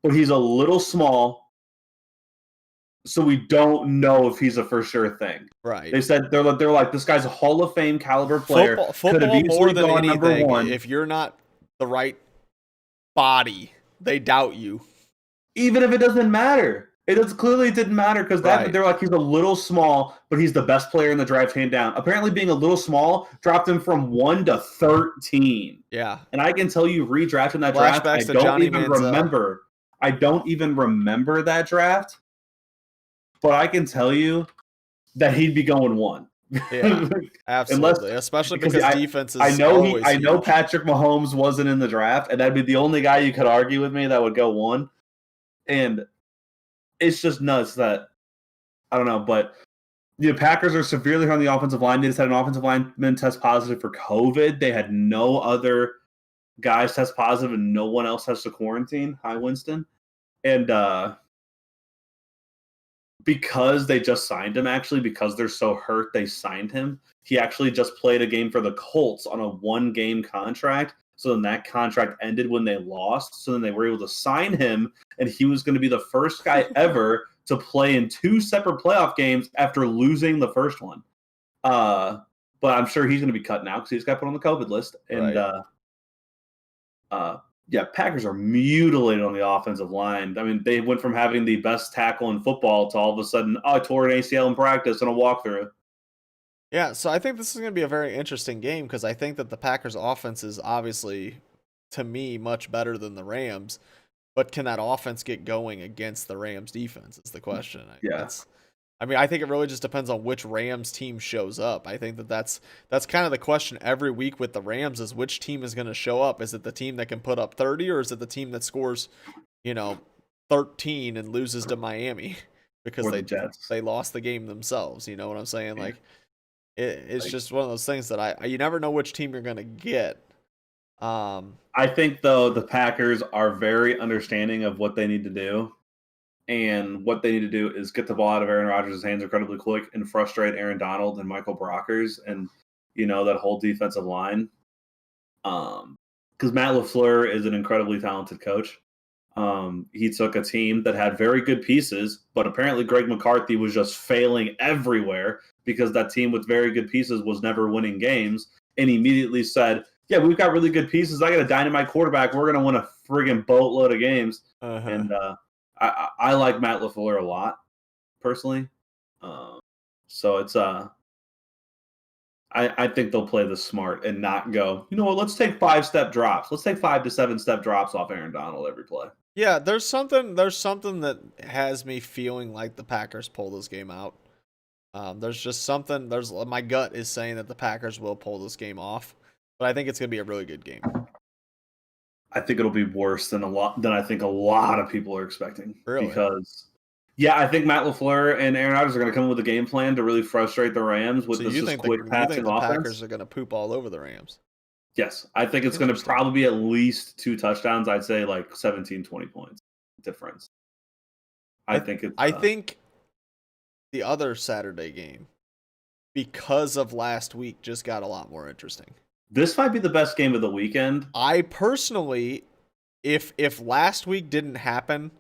but he's a little small. So we don't know if he's a for sure thing. Right. They said they're like, this guy's a Hall of Fame caliber player. Football more than anything. If you're not the right body, they doubt you. Even if it doesn't matter, clearly it didn't matter because they're like he's a little small, but he's the best player in the draft, hand down. Apparently, being a little small dropped him from 1 to 13. Yeah, and I can tell you, redrafting that draft, I don't even remember that draft. But I can tell you that he'd be going 1. Yeah, absolutely. Especially because defense is I know Patrick Mahomes wasn't in the draft, and that'd be the only guy you could argue with me that would go 1. And it's just nuts that I don't know, but the Packers are severely on the offensive line. They just had an offensive lineman test positive for COVID. They had no other guys test positive, and no one else has to quarantine. Hi, Winston. And because they just signed him, actually, because they're so hurt, they signed him. He actually just played a game for the Colts on a 1-game contract. So then that contract ended when they lost. So then they were able to sign him, and he was going to be the first guy ever to play in 2 separate playoff games after losing the first one. But I'm sure he's going to be cut now because he's got put on the COVID list. And yeah, Packers are mutilated on the offensive line. I mean, they went from having the best tackle in football to all of a sudden, I tore an ACL in practice and a walkthrough. Yeah, so I think this is going to be a very interesting game because I think that the Packers' offense is obviously, to me, much better than the Rams. But can that offense get going against the Rams' defense is the question. I think it really just depends on which Rams team shows up. I think that's kind of the question every week with the Rams is which team is going to show up. Is it the team that can put up 30 or is it the team that scores, 13 and loses to Miami because they lost the game themselves? You know what I'm saying? Yeah. It's just one of those things that you never know which team you're going to get. I think, though, the Packers are very understanding of what they need to do. And what they need to do is get the ball out of Aaron Rodgers' hands incredibly quick and frustrate Aaron Donald and Michael Brockers and, that whole defensive line. Because Matt LaFleur is an incredibly talented coach. He took a team that had very good pieces, but apparently Greg McCarthy was just failing everywhere because that team with very good pieces was never winning games. And he immediately said, yeah, we've got really good pieces. I got a dynamite quarterback. We're going to win a friggin' boatload of games. Uh-huh. And I like Matt LaFleur a lot, personally. So it's I think they'll play this smart and not go, let's take 5-step drops. Let's take 5 to 7-step drops off Aaron Donald every play. Yeah, there's something that has me feeling like the Packers pull this game out. There's just something. My gut is saying that the Packers will pull this game off, but I think it's going to be a really good game. I think it'll be worse than I think a lot of people are expecting. Really? Because, I think Matt LaFleur and Aaron Rodgers are going to come up with a game plan to really frustrate the Rams with this quick passing offense. You think the Packers are going to poop all over the Rams? Yes. I think it's going to probably be at least 2 touchdowns. I'd say like 17, 20 points difference. I think the other Saturday game, because of last week, just got a lot more interesting. This might be the best game of the weekend. I personally, if last week didn't happen,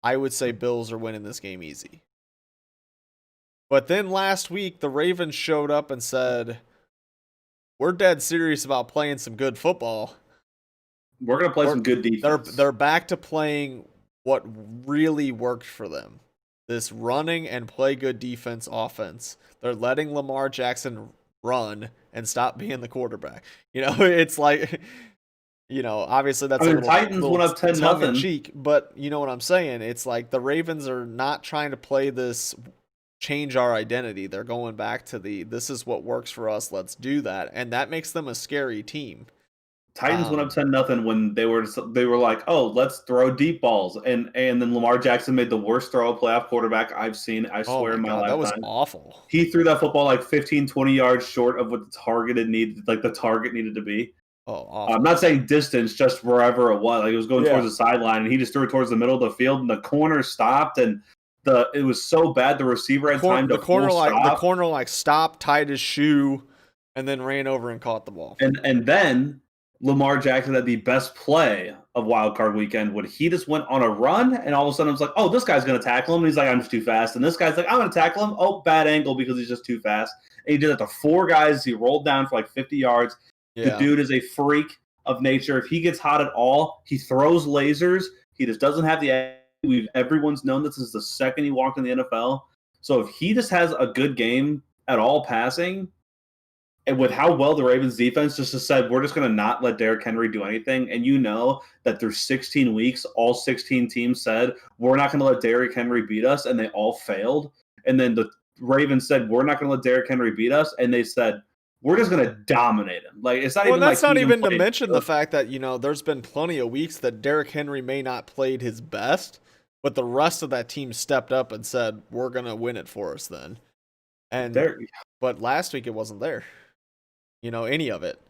I would say Bills are winning this game easy. But then last week, the Ravens showed up and said, we're dead serious about playing some good football. We're going to play some good defense. They're back to playing what really worked for them. This running and play good defense offense. They're letting Lamar Jackson run and stop being the quarterback. It's like, obviously that's the Titans went up 10-0 cheek, but you know what I'm saying? It's like the Ravens are not trying to play this change our identity. They're going back to this is what works for us. Let's do that. And that makes them a scary team. Titans went up 10-0 when they were like, oh, let's throw deep balls. And then Lamar Jackson made the worst throw a playoff quarterback I've seen, I swear, in my lifetime. That was awful. He threw that football like 15, 20 yards short of what the target needed to be. Oh, awful. I'm not saying distance, just wherever it was. Like it was going towards the sideline, and he just threw it towards the middle of the field, and the corner stopped, and it was so bad the receiver had time to the corner stopped, tied his shoe, and then ran over and caught the ball. And then Lamar Jackson had the best play of Wild Card Weekend when he just went on a run, and all of a sudden I was like, oh, this guy's going to tackle him. And he's like, I'm just too fast. And this guy's like, I'm going to tackle him. Oh, bad angle because he's just too fast. And he did it to 4 guys. He rolled down for like 50 yards. Yeah. The dude is a freak of nature. If he gets hot at all, he throws lasers. He just doesn't have everyone's known this is the second he walked in the NFL. So if he just has a good game at all passing, and with how well the Ravens defense just said, we're just going to not let Derrick Henry do anything. And you know that through 16 weeks, all 16 teams said, we're not going to let Derrick Henry beat us. And they all failed. And then the Ravens said, we're not going to let Derrick Henry beat us. And they said, we're just going to dominate him. Like it's not even. Well, that's not even to mention the fact that there's been plenty of weeks that Derrick Henry may not played his best, but the rest of that team stepped up and said, "We're going to win it for us." Then, but last week it wasn't there. Any of it.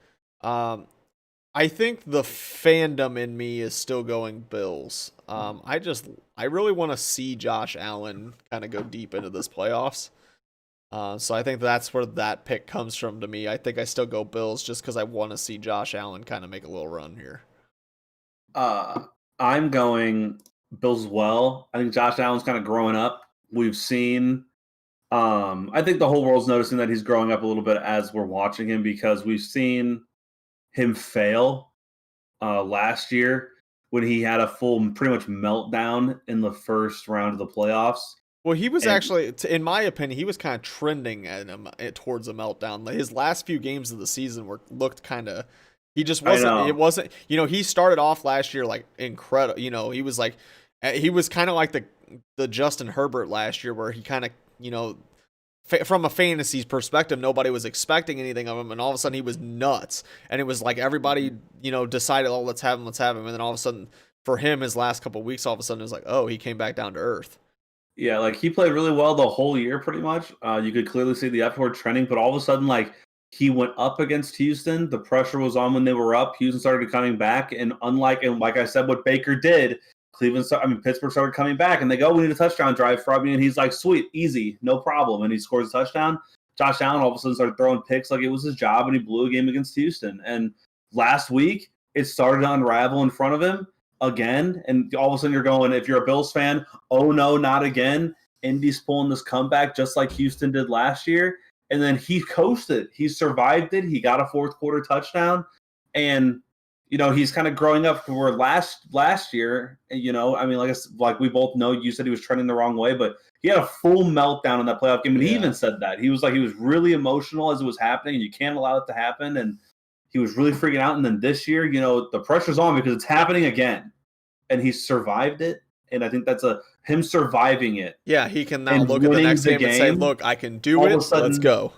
I think the fandom in me is still going Bills. I really want to see Josh Allen kind of go deep into this playoffs. So I think that's where that pick comes from to me. I think I still go Bills just because I want to see Josh Allen kind of make a little run here. I'm going Bills as well. I think Josh Allen's kind of growing up. We've seen I think the whole world's noticing that he's growing up a little bit as we're watching him because we've seen him fail last year when he had a full pretty much meltdown in the first round of the playoffs. Well, he was actually, in my opinion, he was kind of trending towards a meltdown. His last few games of the season looked kind of, he just wasn't, it wasn't, he started off last year like incredible. He was kind of like the Justin Herbert last year where he kind of, from a fantasy perspective, nobody was expecting anything of him, and all of a sudden he was nuts. And it was like everybody, decided, oh, let's have him. And then all of a sudden, for him, his last couple of weeks, all of a sudden it was like, oh, he came back down to earth. Yeah, like he played really well the whole year, pretty much. You could clearly see the upward trending, but all of a sudden, like he went up against Houston. The pressure was on when they were up. Houston started coming back, and like I said, what Baker did. Pittsburgh started coming back, and they go, we need a touchdown drive from you. And he's like, sweet, easy, no problem. And he scores a touchdown. Josh Allen all of a sudden started throwing picks like it was his job, and he blew a game against Houston. And last week, it started to unravel in front of him again. And all of a sudden you're going, if you're a Bills fan, oh no, not again. Indy's pulling this comeback just like Houston did last year. And then he coasted. He survived it. He got a fourth quarter touchdown. And he's kind of growing up for last year. Like we both know, you said he was trending the wrong way, but he had a full meltdown in that playoff game. And he even said that. He was really emotional as it was happening, and you can't allow it to happen. And he was really freaking out. And then this year, the pressure's on because it's happening again. And he survived it. And I think that's him surviving it. Yeah, he can now look at the next game and say, look, I can do it. Let's go.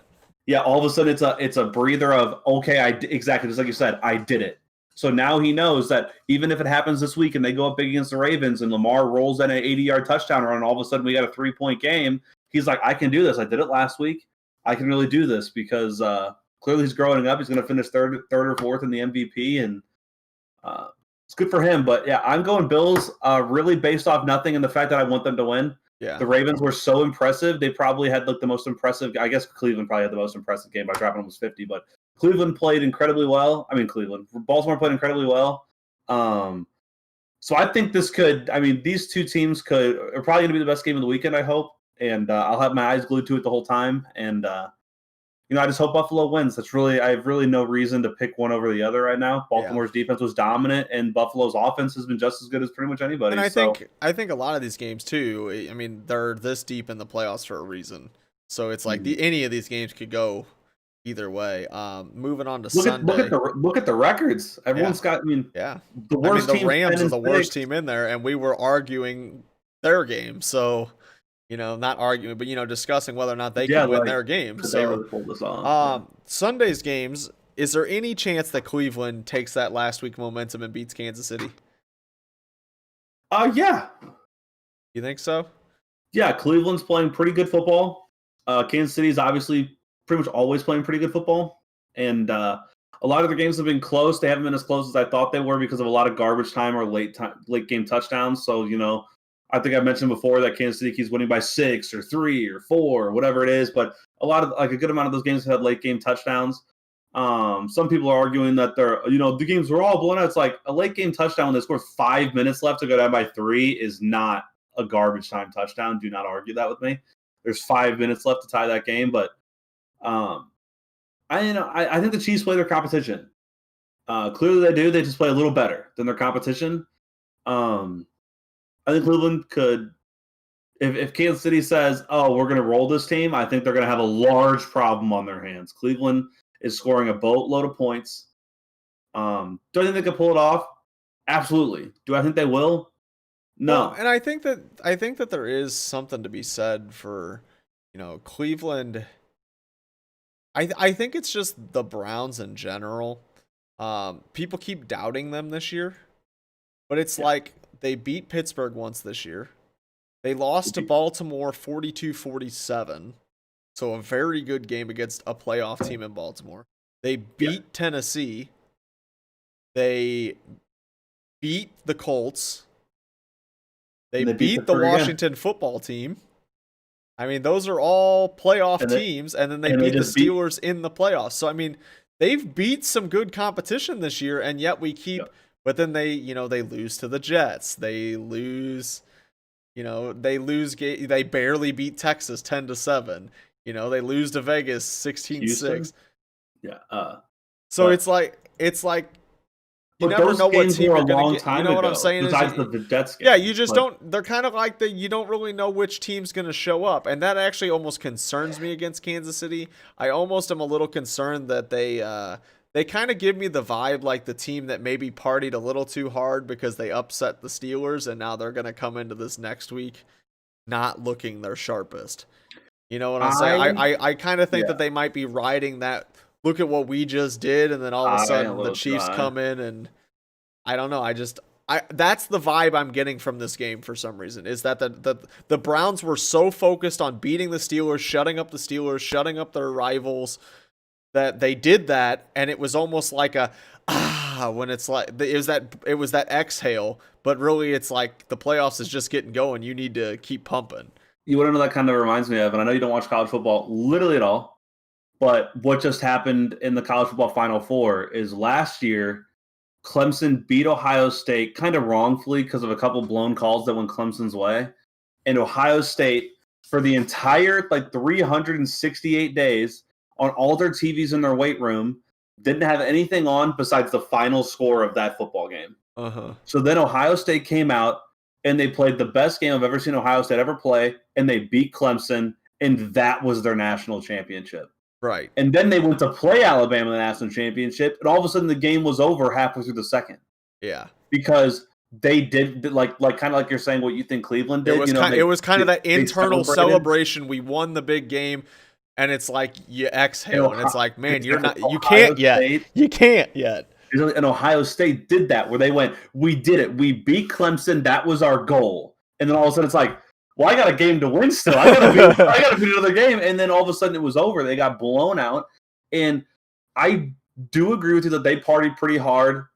Yeah, all of a sudden it's a breather of, okay, exactly, just like you said, I did it. So now he knows that even if it happens this week and they go up big against the Ravens and Lamar rolls in an 80-yard touchdown run and all of a sudden we got a 3-point game, he's like, I can do this. I did it last week. I can really do this because clearly he's growing up. He's going to finish third or fourth in the MVP, and it's good for him. But, yeah, I'm going Bills really based off nothing and the fact that I want them to win. Yeah. The Ravens were so impressive. They probably had the most impressive – I guess Cleveland probably had the most impressive game by dropping almost 50, but Cleveland played incredibly well. Baltimore played incredibly well. So I think this could. I mean, these two teams are probably going to be the best game of the weekend. I hope, and I'll have my eyes glued to it the whole time. And I just hope Buffalo wins. I have really no reason to pick one over the other right now. Baltimore's defense was dominant, and Buffalo's offense has been just as good as pretty much anybody. And I think a lot of these games too. I mean, they're this deep in the playoffs for a reason. So it's like any of these games could go either way. Moving on to Sunday. Look at the records. Everyone's got. I mean, the worst team. The Rams are the worst team in there, and we were arguing their game. So, not arguing, but discussing whether or not they can win their game. So, really pulled this off. Sunday's games. Is there any chance that Cleveland takes that last week momentum and beats Kansas City? Yeah. You think so? Yeah, Cleveland's playing pretty good football. Kansas City's obviously pretty much always playing pretty good football. And a lot of their games have been close. They haven't been as close as I thought they were because of a lot of garbage time or late game touchdowns. So, I think I mentioned before that Kansas City keeps winning by 6 or 3 or 4 or whatever it is. But a good amount of those games have had late game touchdowns. Some people are arguing that the games were all blown out. It's like a late game touchdown when they score 5 minutes left to go down by 3 is not a garbage time touchdown. Do not argue that with me. There's 5 minutes left to tie that game, but I think the Chiefs play their competition. Clearly they do. They just play a little better than their competition. I think Cleveland could, if Kansas City says, "Oh, we're going to roll this team," I think they're going to have a large problem on their hands. Cleveland is scoring a boatload of points. Do I think they can pull it off? Absolutely. Do I think they will? No. Well, and I think that there is something to be said for, Cleveland. I think it's just the Browns in general. People keep doubting them this year, but it's like they beat Pittsburgh once this year. They lost to Baltimore 42-47. So a very good game against a playoff team in Baltimore. They beat Tennessee. They beat the Colts. They beat the Washington football team. I mean, those are all playoff teams, and then they beat the Steelers in the playoffs. So, I mean, they've beat some good competition this year, and yet we keep but then they lose to the Jets. They lose, they barely beat Texas 10-7. They lose to Vegas 16-6. Yeah. So it's like you never know what team you're going to get. You know what I'm saying? Besides the Jets game. Yeah, you just don't. They're kind of like you don't really know which team's going to show up, and that actually almost concerns me against Kansas City. I almost am a little concerned that they kind of give me the vibe like the team that maybe partied a little too hard because they upset the Steelers, and now they're going to come into this next week not looking their sharpest. You know what I'm saying? I kind of think that they might be riding that. Look at what we just did, and then all of a sudden the Chiefs come in, and I don't know. That's the vibe I'm getting from this game for some reason. Is that the Browns were so focused on beating the Steelers, shutting up their rivals, that they did that, and it was almost like when it's like it was that exhale, but really it's like the playoffs is just getting going. You need to keep pumping. You want to know that kind of reminds me of, and I know you don't watch college football literally at all. But what just happened in the college football Final Four is last year, Clemson beat Ohio State kind of wrongfully because of a couple blown calls that went Clemson's way. And Ohio State, for the entire 368 days, on all their TVs in their weight room, didn't have anything on besides the final score of that football game. So then Ohio State came out, and they played the best game I've ever seen Ohio State ever play, and they beat Clemson, and that was their national championship. Right. And then they went to play Alabama in the national championship, and all of a sudden the game was over halfway through the second. Yeah. Because they did kind of like you're saying what you think Cleveland did. It was kind of that internal celebration. We won the big game, and it's like you exhale, and it's like, man, you can't yet. And Ohio State did that, where they went, we did it. We beat Clemson. That was our goal. And then all of a sudden it's like, well, I got a game to win still. I got to beat another game. And then all of a sudden it was over. They got blown out. And I do agree with you that they partied pretty hard.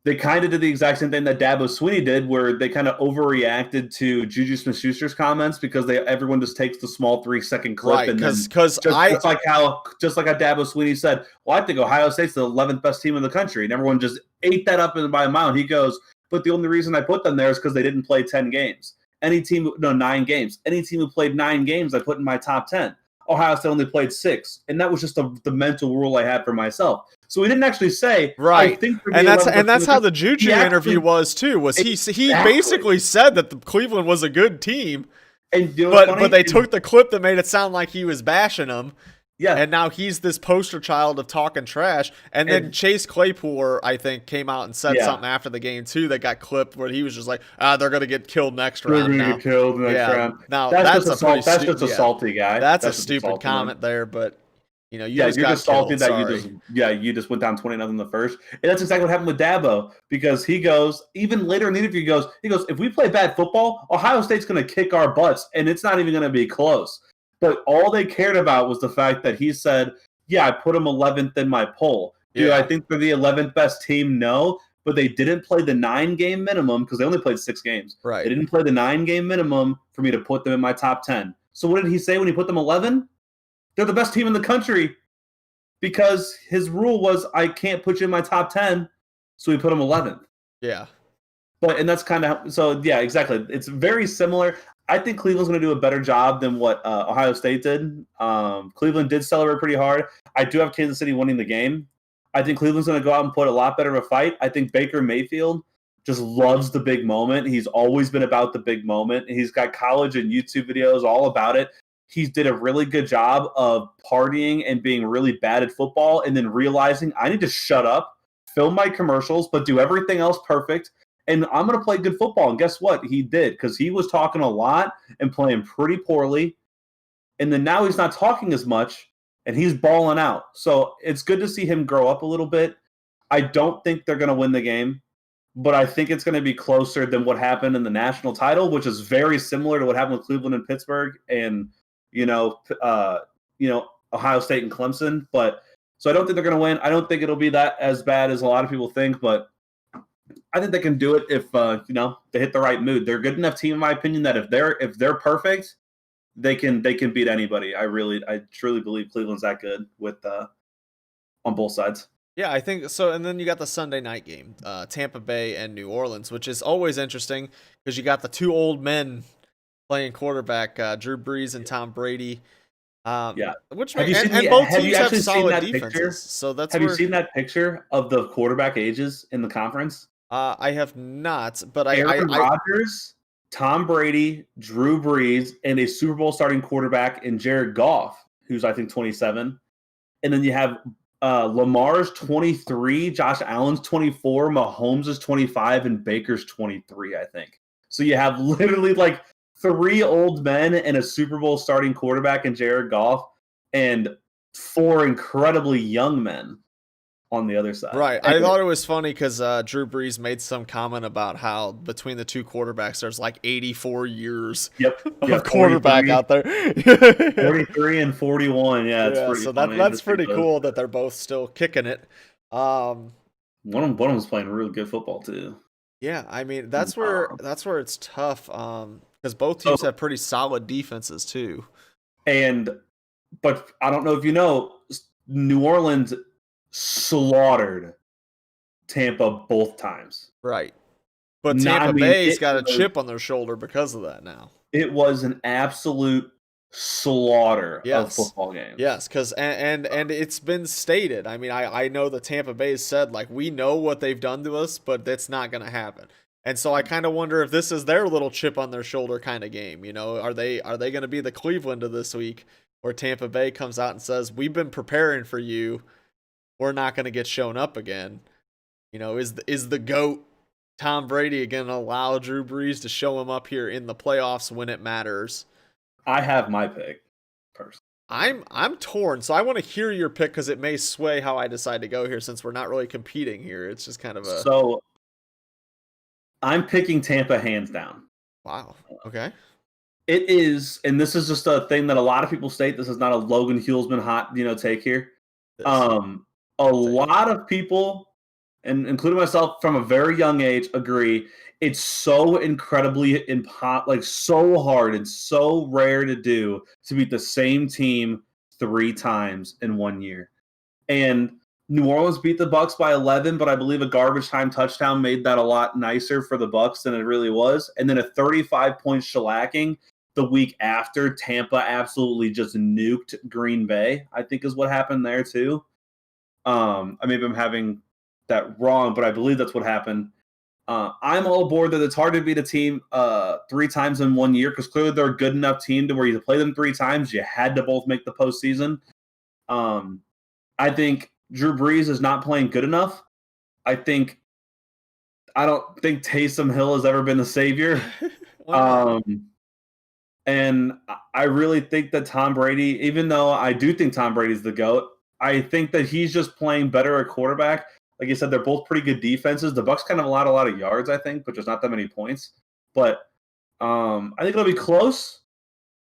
they kind of did the exact same thing that Dabo Swinney did, where they kind of overreacted to Juju Smith-Schuster's comments because everyone just takes the small 3-second clip, Right, and then because just like how Dabo Swinney said, well, I think Ohio State's the 11th best team in the country, and everyone just ate that up by a mile. He goes, but the only reason I put them there is because they didn't play 10 games. 9 games. Any team who played 9 games, I put in my top 10. Ohio State only played 6, and that was just the mental rule I had for myself. So he didn't actually say, right, I think and that's how the Juju interview was too. Was he basically said that the Cleveland was a good team, and but they took the clip that made it sound like he was bashing them. Yeah, and now he's this poster child of talking trash. And then Chase Claypool, I think, came out and said something after the game too that got clipped, where he was just like, they're gonna get killed next round. They're gonna get killed next round. Now that's just a salty guy. That's a stupid comment there, but you're just salty that you just went down 20-0 in the first, and that's exactly what happened with Dabo, because he goes, even later in the interview, he goes, if we play bad football, Ohio State's gonna kick our butts, and it's not even gonna be close. But all they cared about was the fact that he said, I put them 11th in my poll. Do I think they're the 11th best team? No, but they didn't play the 9-game minimum because they only played 6 games. Right. They didn't play the 9-game minimum for me to put them in my top 10. So what did he say when he put them 11? They're the best team in the country, because his rule was I can't put you in my top 10, so he put them 11th. Yeah. And that's kind of so. Yeah, exactly. It's very similar. I think Cleveland's going to do a better job than what Ohio State did. Cleveland did celebrate pretty hard. I do have Kansas City winning the game. I think Cleveland's going to go out and put a lot better of a fight. I think Baker Mayfield just loves the big moment. He's always been about the big moment. He's got college and YouTube videos all about it. He did a really good job of partying and being really bad at football, and then realizing I need to shut up, film my commercials, but do everything else perfect. And I'm going to play good football. And guess what? He did, because he was talking a lot and playing pretty poorly. And then now he's not talking as much, and he's balling out. So it's good to see him grow up a little bit. I don't think they're going to win the game, but I think it's going to be closer than what happened in the national title, which is very similar to what happened with Cleveland and Pittsburgh and, Ohio State and Clemson. But so I don't think they're going to win. I don't think it'll be that as bad as a lot of people think, but I think they can do it if they hit the right mood. They're a good enough team, in my opinion, that if they're perfect, they can beat anybody. I truly believe Cleveland's that good with on both sides. Yeah, I think so. And then you got the Sunday night game, Tampa Bay and New Orleans, which is always interesting because you got the two old men playing quarterback, Drew Brees and Tom Brady. Which both teams have solid defenses. So you seen that picture of the quarterback ages in the conference? I have not, but Aaron Rodgers, Tom Brady, Drew Brees, and a Super Bowl starting quarterback in Jared Goff, who's I think 27, and then you have Lamar's 23, Josh Allen's 24, Mahomes is 25, and Baker's 23, I think. So you have literally like 3 old men and a Super Bowl starting quarterback in Jared Goff, and 4 incredibly young men on the other side. Right. I thought it was funny because Drew Brees made some comment about how between the two quarterbacks, there's like 84 years of quarterback out there. 43 and 41. Yeah, it's pretty funny. That's pretty cool that they're both still kicking it. One of them was playing really good football too. Yeah, I mean that's where it's tough because both teams have pretty solid defenses too. But I don't know if you know, New Orleans slaughtered Tampa both times. Right. But Tampa Bay's got a chip on their shoulder because of that now. It was an absolute slaughter of football games. Yes, because and it's been stated. I mean, I know the Tampa Bay said, like, we know what they've done to us, but that's not going to happen. And so I kind of wonder if this is their little chip on their shoulder kind of game. Are they going to be the Cleveland of this week, where Tampa Bay comes out and says, we've been preparing for you, we're not going to get shown up again? Is the GOAT Tom Brady going to allow Drew Brees to show him up here in the playoffs when it matters? I have my pick, personally. I'm torn, so I want to hear your pick because it may sway how I decide to go here, since we're not really competing here. It's just kind of a... So, I'm picking Tampa hands down. Wow. Okay. It is, and this is just a thing that a lot of people state. This is not a Logan Hulsman hot, take here. A lot of people and including myself from a very young age, agree. It's so incredibly so hard and so rare to do to beat the same team 3 times in 1 year. And New Orleans beat the Bucks by 11, but I believe a garbage time touchdown made that a lot nicer for the Bucks than it really was. And then a 35-point shellacking the week after, Tampa absolutely just nuked Green Bay, I think is what happened there too. Maybe I'm having that wrong, but I believe that's what happened. I'm all aboard that it's hard to beat a team 3 times in 1 year because clearly they're a good enough team to where you play them 3 times. You had to both make the postseason. I think Drew Brees is not playing good enough. I don't think Taysom Hill has ever been the savior. And I really think that Tom Brady, even though I do think Tom Brady's the GOAT, I think that he's just playing better at quarterback. Like you said, they're both pretty good defenses. The Bucks kind of allowed a lot of yards, I think, but just not that many points. But I think it'll be close.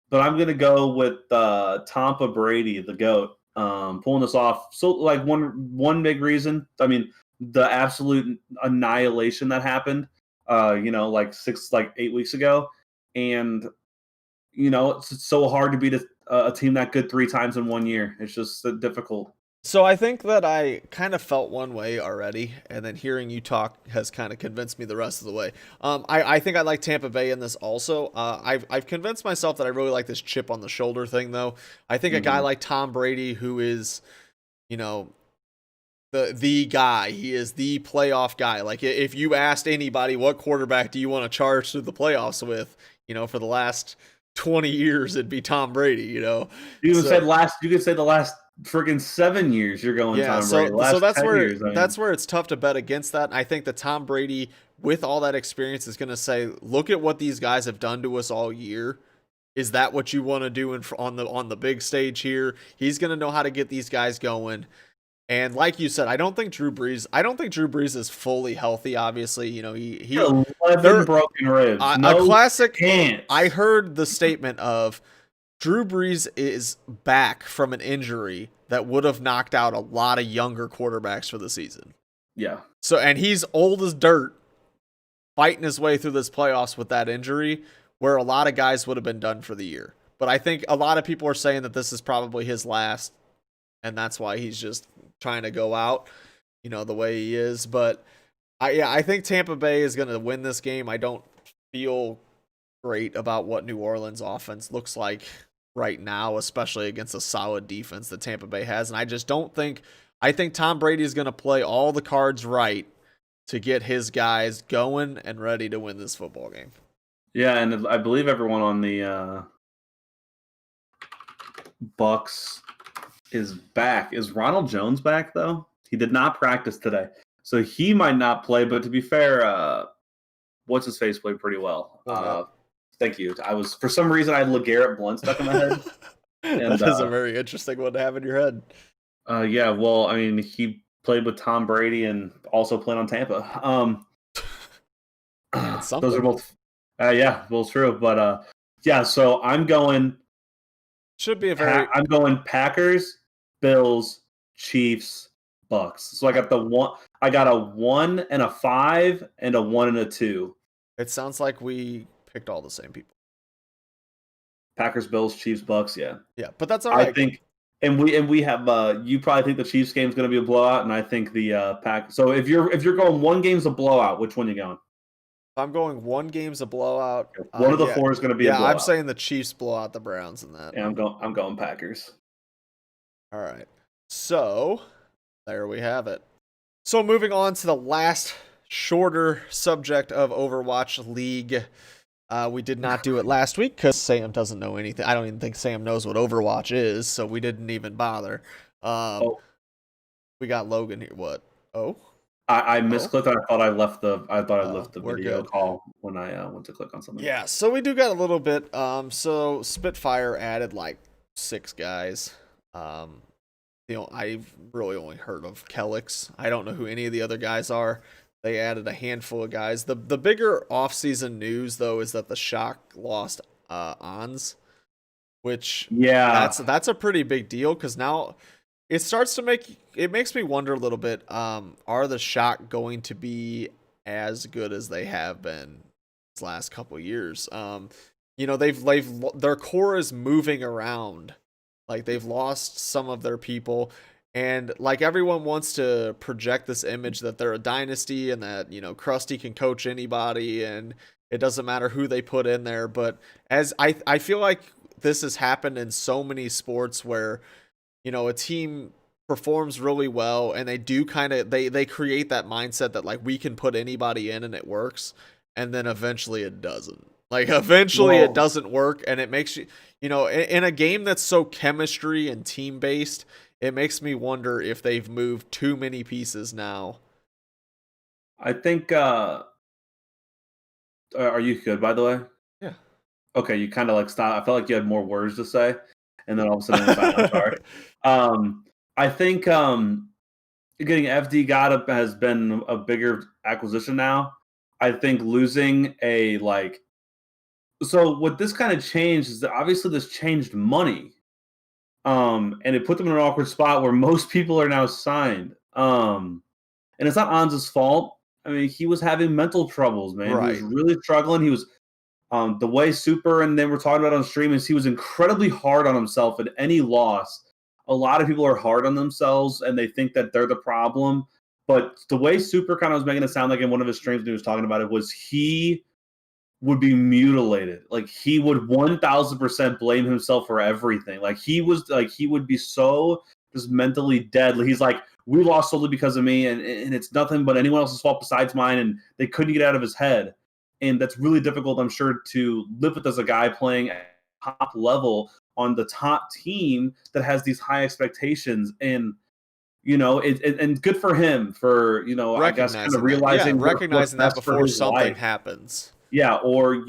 But I'm going to go with Tampa Brady, the GOAT, pulling this off. So, like, one big reason, the absolute annihilation that happened, 8 weeks ago. And, it's so hard to beat a team that good 3 times in 1 year. It's just difficult. So I think that I kind of felt one way already, and then hearing you talk has kind of convinced me the rest of the way. I think I like Tampa Bay in this also. I've convinced myself that I really like this chip on the shoulder thing, though. I think a guy like Tom Brady, who is, the guy, he is the playoff guy. Like, if you asked anybody, what quarterback do you want to charge through the playoffs with, for the last 20 years, it'd be Tom Brady. You could say the last friggin' 7 years you're going Tom Brady. So that's where it's tough to bet against that. And I think that Tom Brady, with all that experience, is going to say, look at what these guys have done to us all year. Is that what you want to do on the big stage here? He's going to know how to get these guys going. And like you said, I don't think Drew Brees is fully healthy. Obviously, he 11 broken ribs. A classic. Chance. I heard the statement of Drew Brees is back from an injury that would have knocked out a lot of younger quarterbacks for the season. Yeah. So, and he's old as dirt, fighting his way through this playoffs with that injury, where a lot of guys would have been done for the year. But I think a lot of people are saying that this is probably his last, and that's why he's just trying to go out, the way he is. But I think Tampa Bay is going to win this game. I don't feel great about what New Orleans offense looks like right now, especially against a solid defense that Tampa Bay has. And I just don't think, I think Tom Brady is going to play all the cards right to get his guys going and ready to win this football game. Yeah, and I believe everyone on the Bucks is back. Is Ronald Jones back, though? He did not practice today, so he might not play. But to be fair, what's his face played pretty well. Thank you. For some reason I had LeGarrette Blount stuck in my head. And, that is a very interesting one to have in your head. Yeah, well, he played with Tom Brady and also played on Tampa. Those are both. Yeah, well, true. But yeah, so I'm going. Should be a very. I'm going Packers, Bills, Chiefs, Bucks. So I got I got a 1 and a 5 and a 1 and a 2. It sounds like we picked all the same people. Packers, Bills, Chiefs, Bucks. Yeah. Yeah, but that's all right. I think, and we have. You probably think the Chiefs game is going to be a blowout, and I think the Packers. So if you're going one game's a blowout, which one are you going? I'm going one game's a blowout. One of the 4 is going to be a blowout. Yeah, I'm saying the Chiefs blow out the Browns in that. Yeah, I'm going Packers. All right. So, there we have it. So, moving on to the last shorter subject of Overwatch League. We did not do it last week because Sam doesn't know anything. I don't even think Sam knows what Overwatch is, so we didn't even bother. We got Logan here. What? Oh? I misclicked. I thought I left the video good. call when I went to click on something. Yeah, so we do got a little bit. So Spitfire added like 6 guys. I've really only heard of Kellex. I don't know who any of the other guys are. They added a handful of guys. The bigger offseason news though is that the Shock lost Ons, which that's a pretty big deal because now it starts to makes me wonder a little bit. Are the Shock going to be as good as they have been these last couple of years? Their core is moving around, like they've lost some of their people, and like everyone wants to project this image that they're a dynasty and that Krusty can coach anybody and it doesn't matter who they put in there. But as I feel like this has happened in so many sports where a team performs really well and they do kind of they create that mindset that like we can put anybody in and it works, and then eventually it doesn't. Like eventually it Well, doesn't work, and it makes in a game that's so chemistry and team based, it makes me wonder if they've moved too many pieces now. I think. Are you good, by the way? Yeah. Okay, you kind of like stop. I felt like you had more words to say, and then all of a sudden it was silent. I'm sorry. I think getting FD God up has been a bigger acquisition now. I think losing a like. So what this kind of changed is that obviously this changed money, and it put them in an awkward spot where most people are now signed. And it's not Ans's fault. I mean, he was having mental troubles, man. He was Right. really struggling. He was the way Super and then we're talking about on stream is he was incredibly hard on himself at any loss. A lot of people are hard on themselves and they think that they're the problem. But the way Super kind of was making it sound like in one of his streams when he was talking about it was he would be mutilated. Like he would 1000% blame himself for everything. Like he would be so just mentally dead. He's like, we lost solely because of me, and it's nothing but anyone else's fault besides mine, and they couldn't get out of his head. And that's really difficult, I'm sure, to live with as a guy playing at top level on the top team that has these high expectations. And and good for him for I guess kind of Recognizing that. Yeah, realizing what's recognizing that best for before his something life. happens. Yeah, or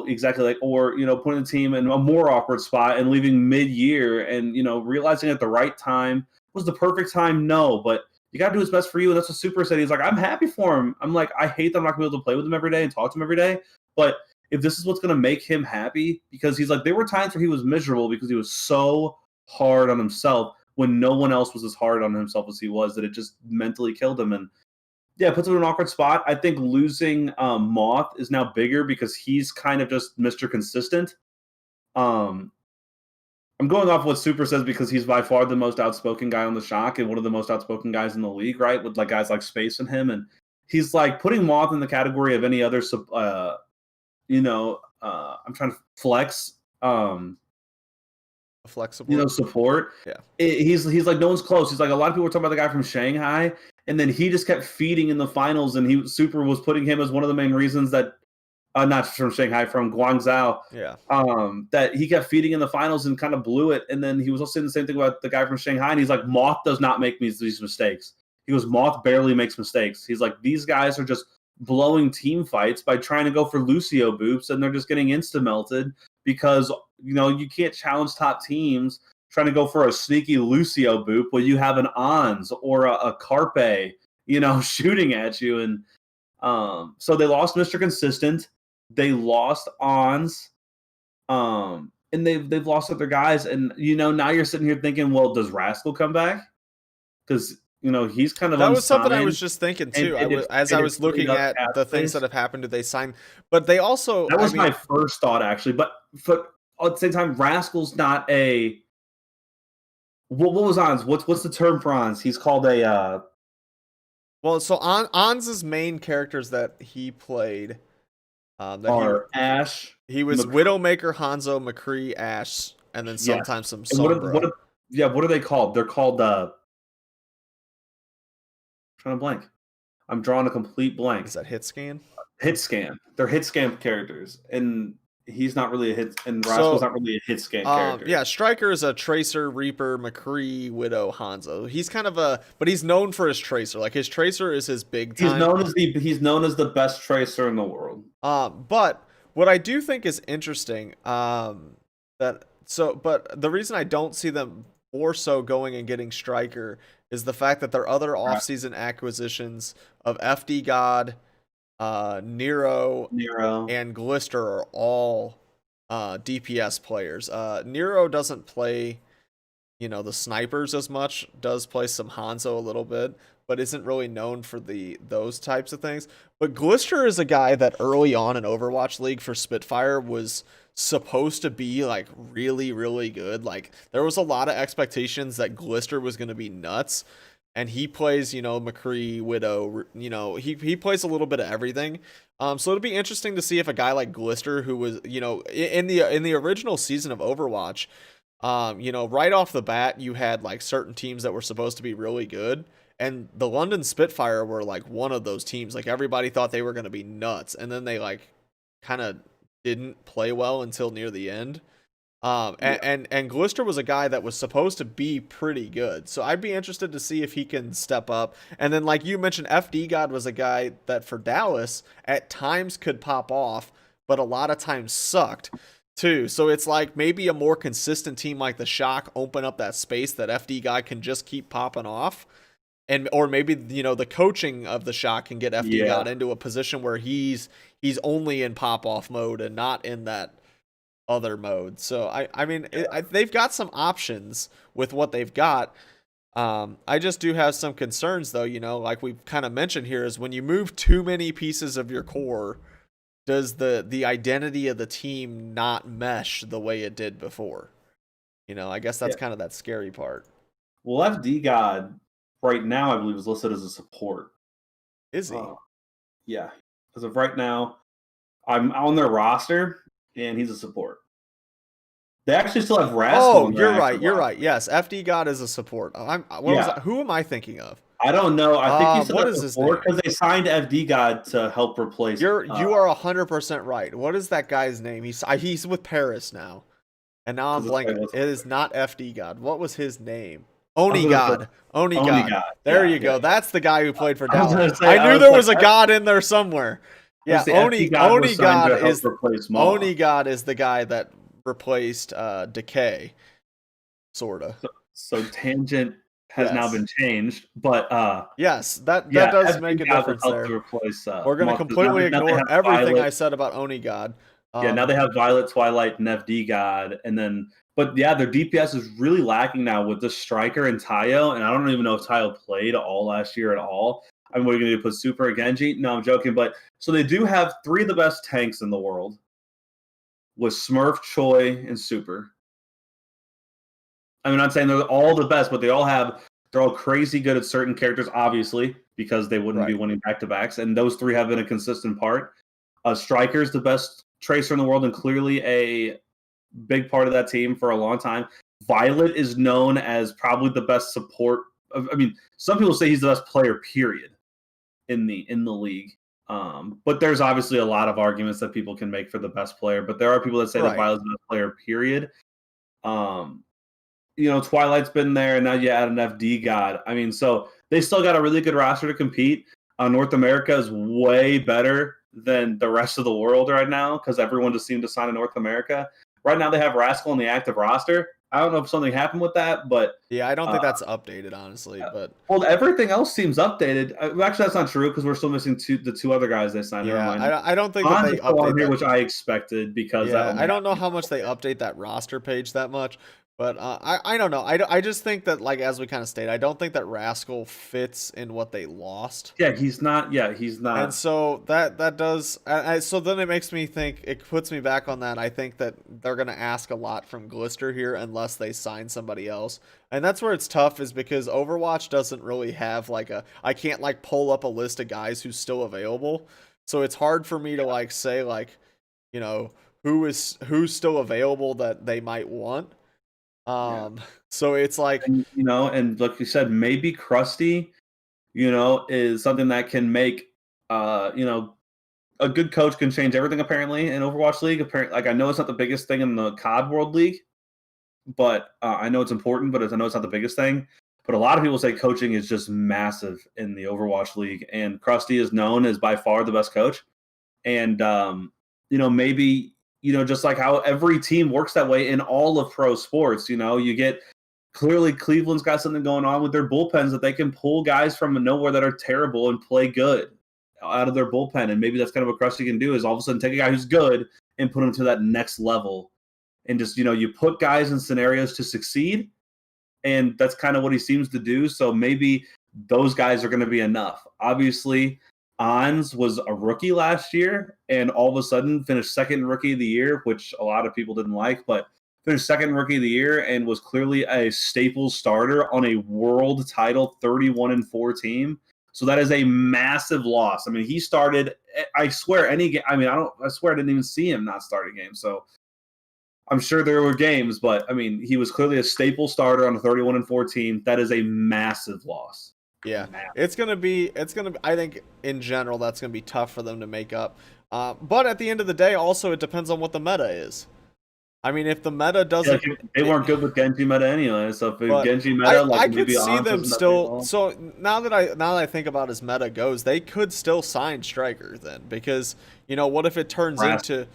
exactly like, or putting the team in a more awkward spot and leaving mid-year, and realizing at the right time was the perfect time. No, but you got to do what's best for you, and that's what Super said. He's like, I'm happy for him. I'm like, I hate that I'm not gonna be able to play with him every day and talk to him every day, but if this is what's gonna make him happy, because he's like, there were times where he was miserable because he was so hard on himself when no one else was as hard on himself as he was, that it just mentally killed him. And yeah, it puts him in an awkward spot. I think losing Moth is now bigger because he's kind of just Mr. Consistent. Um, I'm going off what Super says because he's by far the most outspoken guy on the Shock and one of the most outspoken guys in the league, right? With like guys like Space and him, and he's like putting Moth in the category of any other. I'm trying to flex. Flexible. Support. Yeah. He's like no one's close. He's like a lot of people were talking about the guy from Shanghai, and then he just kept feeding in the finals, and Super was putting him as one of the main reasons that not from Shanghai, from Guangzhou, Yeah. that he kept feeding in the finals and kind of blew it. And then he was also saying the same thing about the guy from Shanghai, and he's like, Moth does not make these mistakes. He goes, Moth barely makes mistakes. He's like, these guys are just blowing team fights by trying to go for Lucio boops, and they're just getting insta melted because you can't challenge top teams trying to go for a sneaky Lucio boop where you have an Ons or a Carpe, shooting at you. And so they lost Mr. Consistent. They lost Ons. And they've lost other guys. And now you're sitting here thinking, well, does Rascal come back? Because he's kind of That was something I unsigned. was just thinking too. And As I was looking at the things that have happened, do they sign? But they also, that was my first thought actually. But at the same time, Rascal's not a. What was Ons? What's the term for Ons? He's called a. Well, so Ans's main characters that he played, Are Ash. he was Widowmaker, Hanzo, McCree, Ash, and then sometimes some Sombra. What are they called? They're called. I'm trying to blank. I'm drawing a complete blank. Is that hit scan? Hit scan. They're hit scan characters, and he's not really a hit. And Rascal's not really a hit scan character. Yeah, Striker is a Tracer, Reaper, McCree, Widow, Hanzo. He's kind of but he's known for his Tracer. Like his Tracer is his big time. He's known as the best Tracer in the world. But what I do think is interesting, but the reason I don't see them more so going and getting Striker is the fact that their other offseason acquisitions of FD God, Nero, and Glister are all DPS players. Nero doesn't play, the snipers as much, does play some Hanzo a little bit, but isn't really known for those types of things. But Glister is a guy that early on in Overwatch League for Spitfire was supposed to be like really, really good. Like there was a lot of expectations that Glister was going to be nuts. And he plays, McCree, Widow, he plays a little bit of everything. So it'll be interesting to see if a guy like Glister, who was, in the original season of Overwatch, right off the bat, you had like certain teams that were supposed to be really good. And the London Spitfire were like one of those teams. Like everybody thought they were going to be nuts. And then they like kind of didn't play well until near the end. And Glister was a guy that was supposed to be pretty good. So I'd be interested to see if he can step up. And then, like you mentioned, FD God was a guy that for Dallas at times could pop off, but a lot of times sucked too. So it's like maybe a more consistent team like the Shock open up that space that FD God can just keep popping off. Or maybe, the coaching of the Shock can get FD God into a position where he's only in pop off mode and not in that other mode. So I mean, they've got some options with what they've got. I just do have some concerns though, like we've kind of mentioned here, is when you move too many pieces of your core, does the identity of the team not mesh the way it did before? I guess that's kind of that scary part. Well, FD God right now, I believe, is listed as a support. Is he? Yeah. As of right now, I'm on their roster and he's a support. They actually still have Rascal. Oh, you're right. You're right. Yes, FD God is a support. Who am I thinking of? I don't know. I think he's what is his name? Because they signed FD God to help replace. You are 100% right. What is that guy's name? He's with Paris now, and now I'm blanking. It is not FD God. What was his name? Oni God. Oni God. There you go. That's the guy who played for Dallas. I knew there was a God in there somewhere. Yeah, Oni God is the guy that replaced Decay, sorta. So Tangent has now been changed, but yes, that does make a difference there. We're gonna completely ignore everything I said about Oni God. Now they have Violet, Twilight, and FD God, and then. But yeah, their DPS is really lacking now with the Striker and Tayo, and I don't even know if Tayo played all last year at all. I mean, what are you going to do, put Super or Genji? No, I'm joking. But so they do have 3 of the best tanks in the world with Smurf, Choi, and Super. I mean, I'm not saying they're all the best, but they're all crazy good at certain characters, obviously, because they wouldn't be winning back-to-backs. And those 3 have been a consistent part. Striker's the best Tracer in the world and clearly a big part of that team for a long time. Violet is known as probably the best support. I mean, some people say he's the best player, period, in the league. But there's obviously a lot of arguments that people can make for the best player. But there are people that say that Violet's the best player, period. Twilight's been there, and now you add an FD God. I mean, so they still got a really good roster to compete. North America is way better than the rest of the world right now because everyone just seemed to sign in North America. Right now, they have Rascal on the active roster. I don't know if something happened with that, but yeah, I don't think that's updated, honestly. But everything else seems updated. Actually, that's not true because we're still missing the 2 other guys they signed. Yeah, I don't think that they update here, which I expected because I don't know how much they update that roster page that much. But I don't know. I just think that, like, as we kind of stated, I don't think that Rascal fits in what they lost. Yeah, he's not. And so that does. So then it makes me think. It puts me back on that. I think that they're going to ask a lot from Glister here unless they sign somebody else. And that's where it's tough, is because Overwatch doesn't really have like I can't like pull up a list of guys who's still available. So it's hard for me to like say like, who's still available that they might want. So it's like, and like you said, maybe Krusty, is something that can make, a good coach can change everything apparently in Overwatch League. Apparently, like I know it's not the biggest thing in the COD World League, but I know it's important, but I know it's not the biggest thing. But a lot of people say coaching is just massive in the Overwatch League, and Krusty is known as by far the best coach. And maybe. Just like how every team works that way in all of pro sports, you get clearly Cleveland's got something going on with their bullpens that they can pull guys from nowhere that are terrible and play good out of their bullpen. And maybe that's kind of what Krusty can do, is all of a sudden take a guy who's good and put him to that next level. And just, you put guys in scenarios to succeed. and that's kind of what he seems to do. So maybe those guys are going to be enough. Obviously, Ons was a rookie last year, and all of a sudden finished second rookie of the year, which a lot of people didn't like, but finished second rookie of the year and was clearly a staple starter on a world title 31-4 team. So that is a massive loss. I mean, he started. I swear, any game. I mean, I swear, I didn't even see him not start a game. So I'm sure there were games, but I mean, he was clearly a staple starter on a 31-4 team. That is a massive loss. Yeah, it's gonna be. I think in general that's gonna be tough for them to make up. But at the end of the day, also it depends on what the meta is. I mean, if the meta doesn't, they weren't good with Genji meta anyway. So if Genji meta, I could see them still. So now that I think about as meta goes, they could still sign Striker then, because what if it turns into,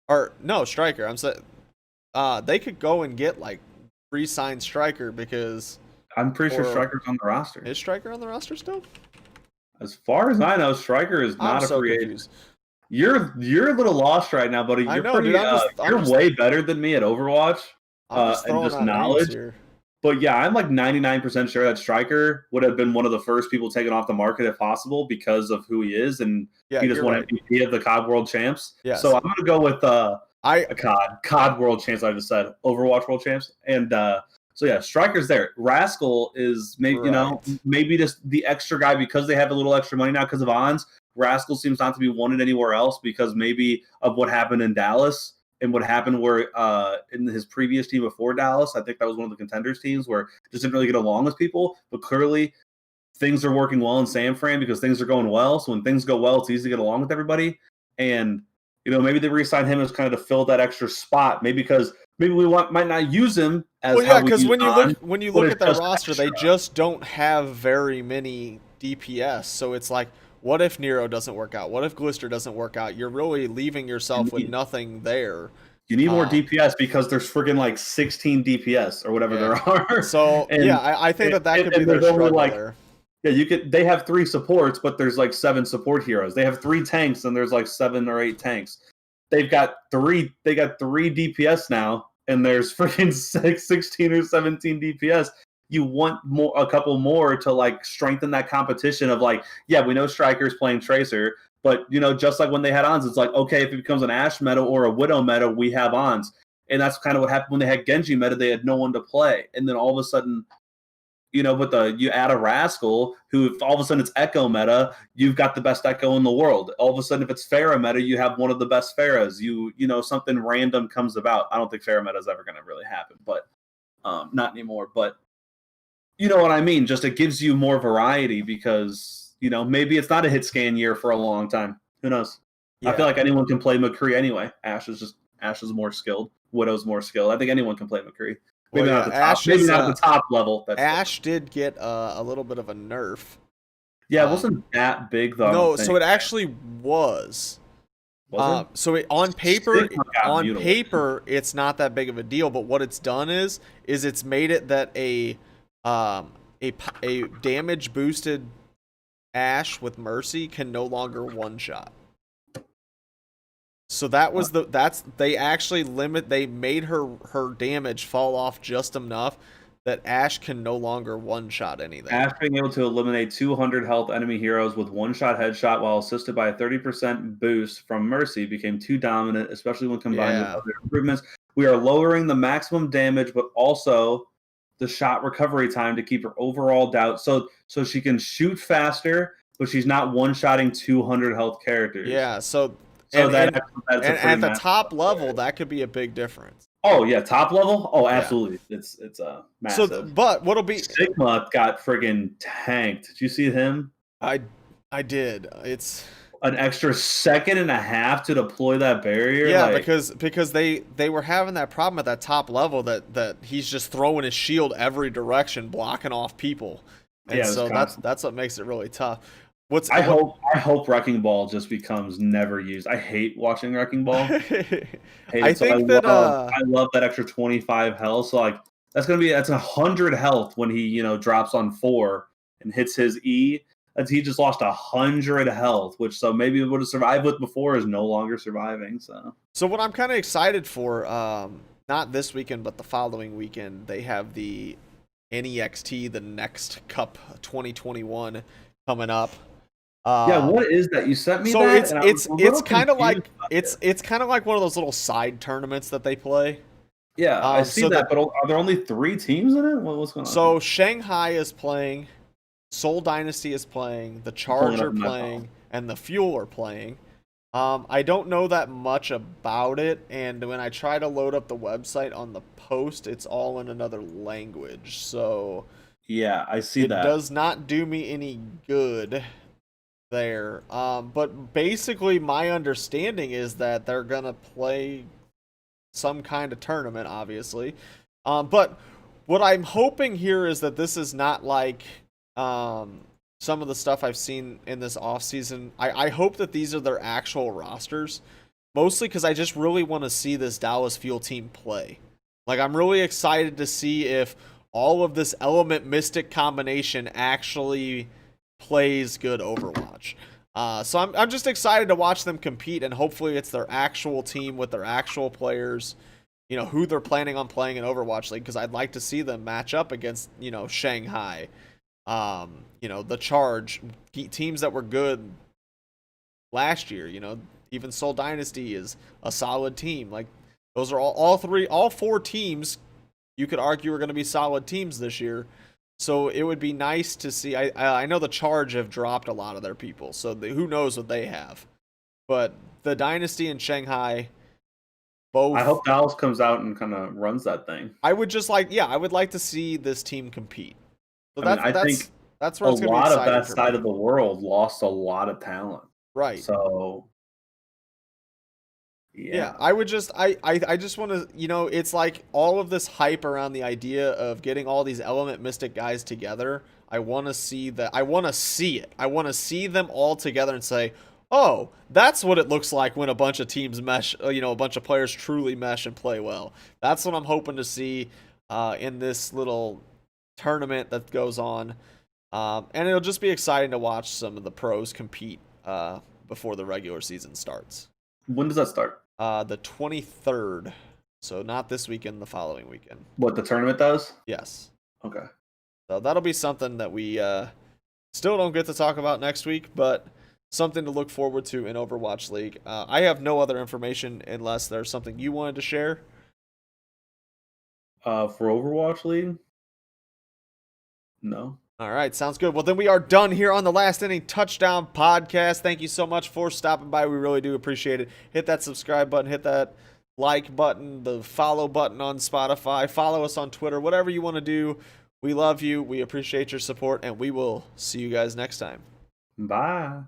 or no Striker? I'm saying, they could go and get like re-signed Striker because. I'm pretty sure Striker's on the roster. Is Striker on the roster still? As far as I know, Striker is not a free agent. You're a little lost right now, buddy. You're you're way better than me at Overwatch and just knowledge. But yeah, I'm like 99% sure that Striker would have been one of the first people taken off the market if possible because of who he is, and he just won MVP of the COD World Champs. Yes. So I'm gonna go with COD World Champs. I just said Overwatch World Champs, and so yeah, Striker's there. Rascal is maybe maybe just the extra guy because they have a little extra money now because of Ons. Rascal seems not to be wanted anywhere else because maybe of what happened in Dallas and what happened where in his previous team before Dallas. I think that was one of the contenders teams where just didn't really get along with people. But clearly things are working well in San Fran because things are going well. So when things go well, it's easy to get along with everybody. And maybe they re-signed him as kind of to fill that extra spot. Maybe because we might not use him as because when you look at that roster, extra. They just don't have very many DPS. So it's like, what if Nero doesn't work out? What if Glister doesn't work out? You're really leaving yourself with nothing there. You need more DPS because there's friggin' like 16 DPS or whatever there are. So I think that could be their struggle there. Yeah, they have 3 supports, but there's like 7 support heroes. They have 3 tanks, and there's like 7 or 8 tanks. They got 3 DPS now, and there's freaking 16 or 17 DPS. You want a couple more to like strengthen that competition of like, yeah, we know Striker's playing Tracer, but just like when they had Ons, it's like, okay, if it becomes an Ashe meta or a Widow meta, we have Ons. And that's kind of what happened when they had Genji meta, they had no one to play. And then all of a sudden, but you add a Rascal, who if all of a sudden it's Echo meta, you've got the best Echo in the world. All of a sudden, if it's Pharah meta, you have one of the best Pharahs. Something random comes about. I don't think Pharah meta is ever going to really happen, but not anymore. But you know what I mean? Just it gives you more variety because, maybe it's not a hit scan year for a long time. Who knows? Yeah. I feel like anyone can play McCree anyway. Ashe is more skilled. Widow's more skilled. I think anyone can play McCree. Maybe not at the top level. Ashe did get a little bit of a nerf. Yeah, it wasn't that big though. No, so it actually was. So on paper, it's not that big of a deal. But what it's done is it's made it that a damage boosted Ashe with Mercy can no longer one shot. So that was they actually they made her damage fall off just enough that Ashe can no longer one-shot anything. Ashe being able to eliminate 200 health enemy heroes with one-shot headshot while assisted by a 30% boost from Mercy became too dominant, especially when combined with other improvements. We are lowering the maximum damage, but also the shot recovery time to keep her overall doubt. So she can shoot faster, but she's not one-shotting 200 health characters. Yeah, and at the top level, that could be a big difference. Oh yeah, top level. Oh, absolutely. Yeah. It's massive. So, but what'll be Sigma got friggin' tanked. Did you see him? I did. It's an extra second and a half to deploy that barrier. Yeah, because they were having that problem at that top level that he's just throwing his shield every direction, blocking off people, and so that's what makes it really tough. I hope Wrecking Ball just becomes never used. I hate watching Wrecking Ball. I love that extra 25 health. So like that's 100 health when he drops on 4 and hits his E. He just lost 100 health, which so maybe it would have survived with before is no longer surviving. So what I'm kind of excited for, not this weekend but the following weekend, they have the NEXT, the next Cup 2021 coming up. Yeah, what is that? You sent me So that, and I was a little it's kind of like confused about it. it's kind of like one of those little side tournaments that they play. Yeah, I see So that, but are there only 3 teams in it? What's going on so here? Shanghai is playing, Seoul Dynasty is playing, the I'm pulling Charge it are up in my playing, phone. and the Fuel are playing. I don't know that much about it, and when I try to load up the website on the post, it's all in another language, so Yeah, I see it that. does not do me any good there. But basically, my understanding is that they're gonna play some kind of tournament, obviously. But what I'm hoping here is that this is not like some of the stuff I've seen in this offseason. I hope that these are their actual rosters, mostly because I just really want to see this Dallas Fuel team play. Like, I'm really excited to see if all of this Element Mystic combination actually plays good Overwatch. So I'm just excited to watch them compete, and hopefully it's their actual team with their actual players, who they're planning on playing in Overwatch League, because I'd like to see them match up against, Shanghai, the Charge, teams that were good last year. Even Seoul Dynasty is a solid team. Like, those are all 4 teams you could argue are going to be solid teams this year. So it would be nice to see. I know the Charge have dropped a lot of their people, so who knows what they have. But the Dynasty and Shanghai, both. I hope Dallas comes out and kind of runs that thing. I would like to see this team compete. So I think that's a where it's going to be lot of exciting that for side me. of the world lost a lot of talent. Right. So Yeah, I would just I just want to, it's like all of this hype around the idea of getting all these Element Mystic guys together. I want to see that. I want to see it. I want to see them all together and say, "Oh, that's what it looks like when a bunch of teams mesh, a bunch of players truly mesh and play well." That's what I'm hoping to see in this little tournament that goes on. And it'll just be exciting to watch some of the pros compete before the regular season starts. when does that start? The 23rd. So not this weekend, the following weekend. What the tournament does? Yes. Okay. So that'll be something that we still don't get to talk about next week, but something to look forward to in Overwatch League. I have no other information unless there's something you wanted to share. For Overwatch League? No. All right, sounds good. Well, then we are done here on the Last Inning Touchdown Podcast. Thank you so much for stopping by. We really do appreciate it. Hit that subscribe button, hit that like button, the follow button on Spotify. Follow us on Twitter, whatever you want to do. We love you. We appreciate your support, and we will see you guys next time. Bye.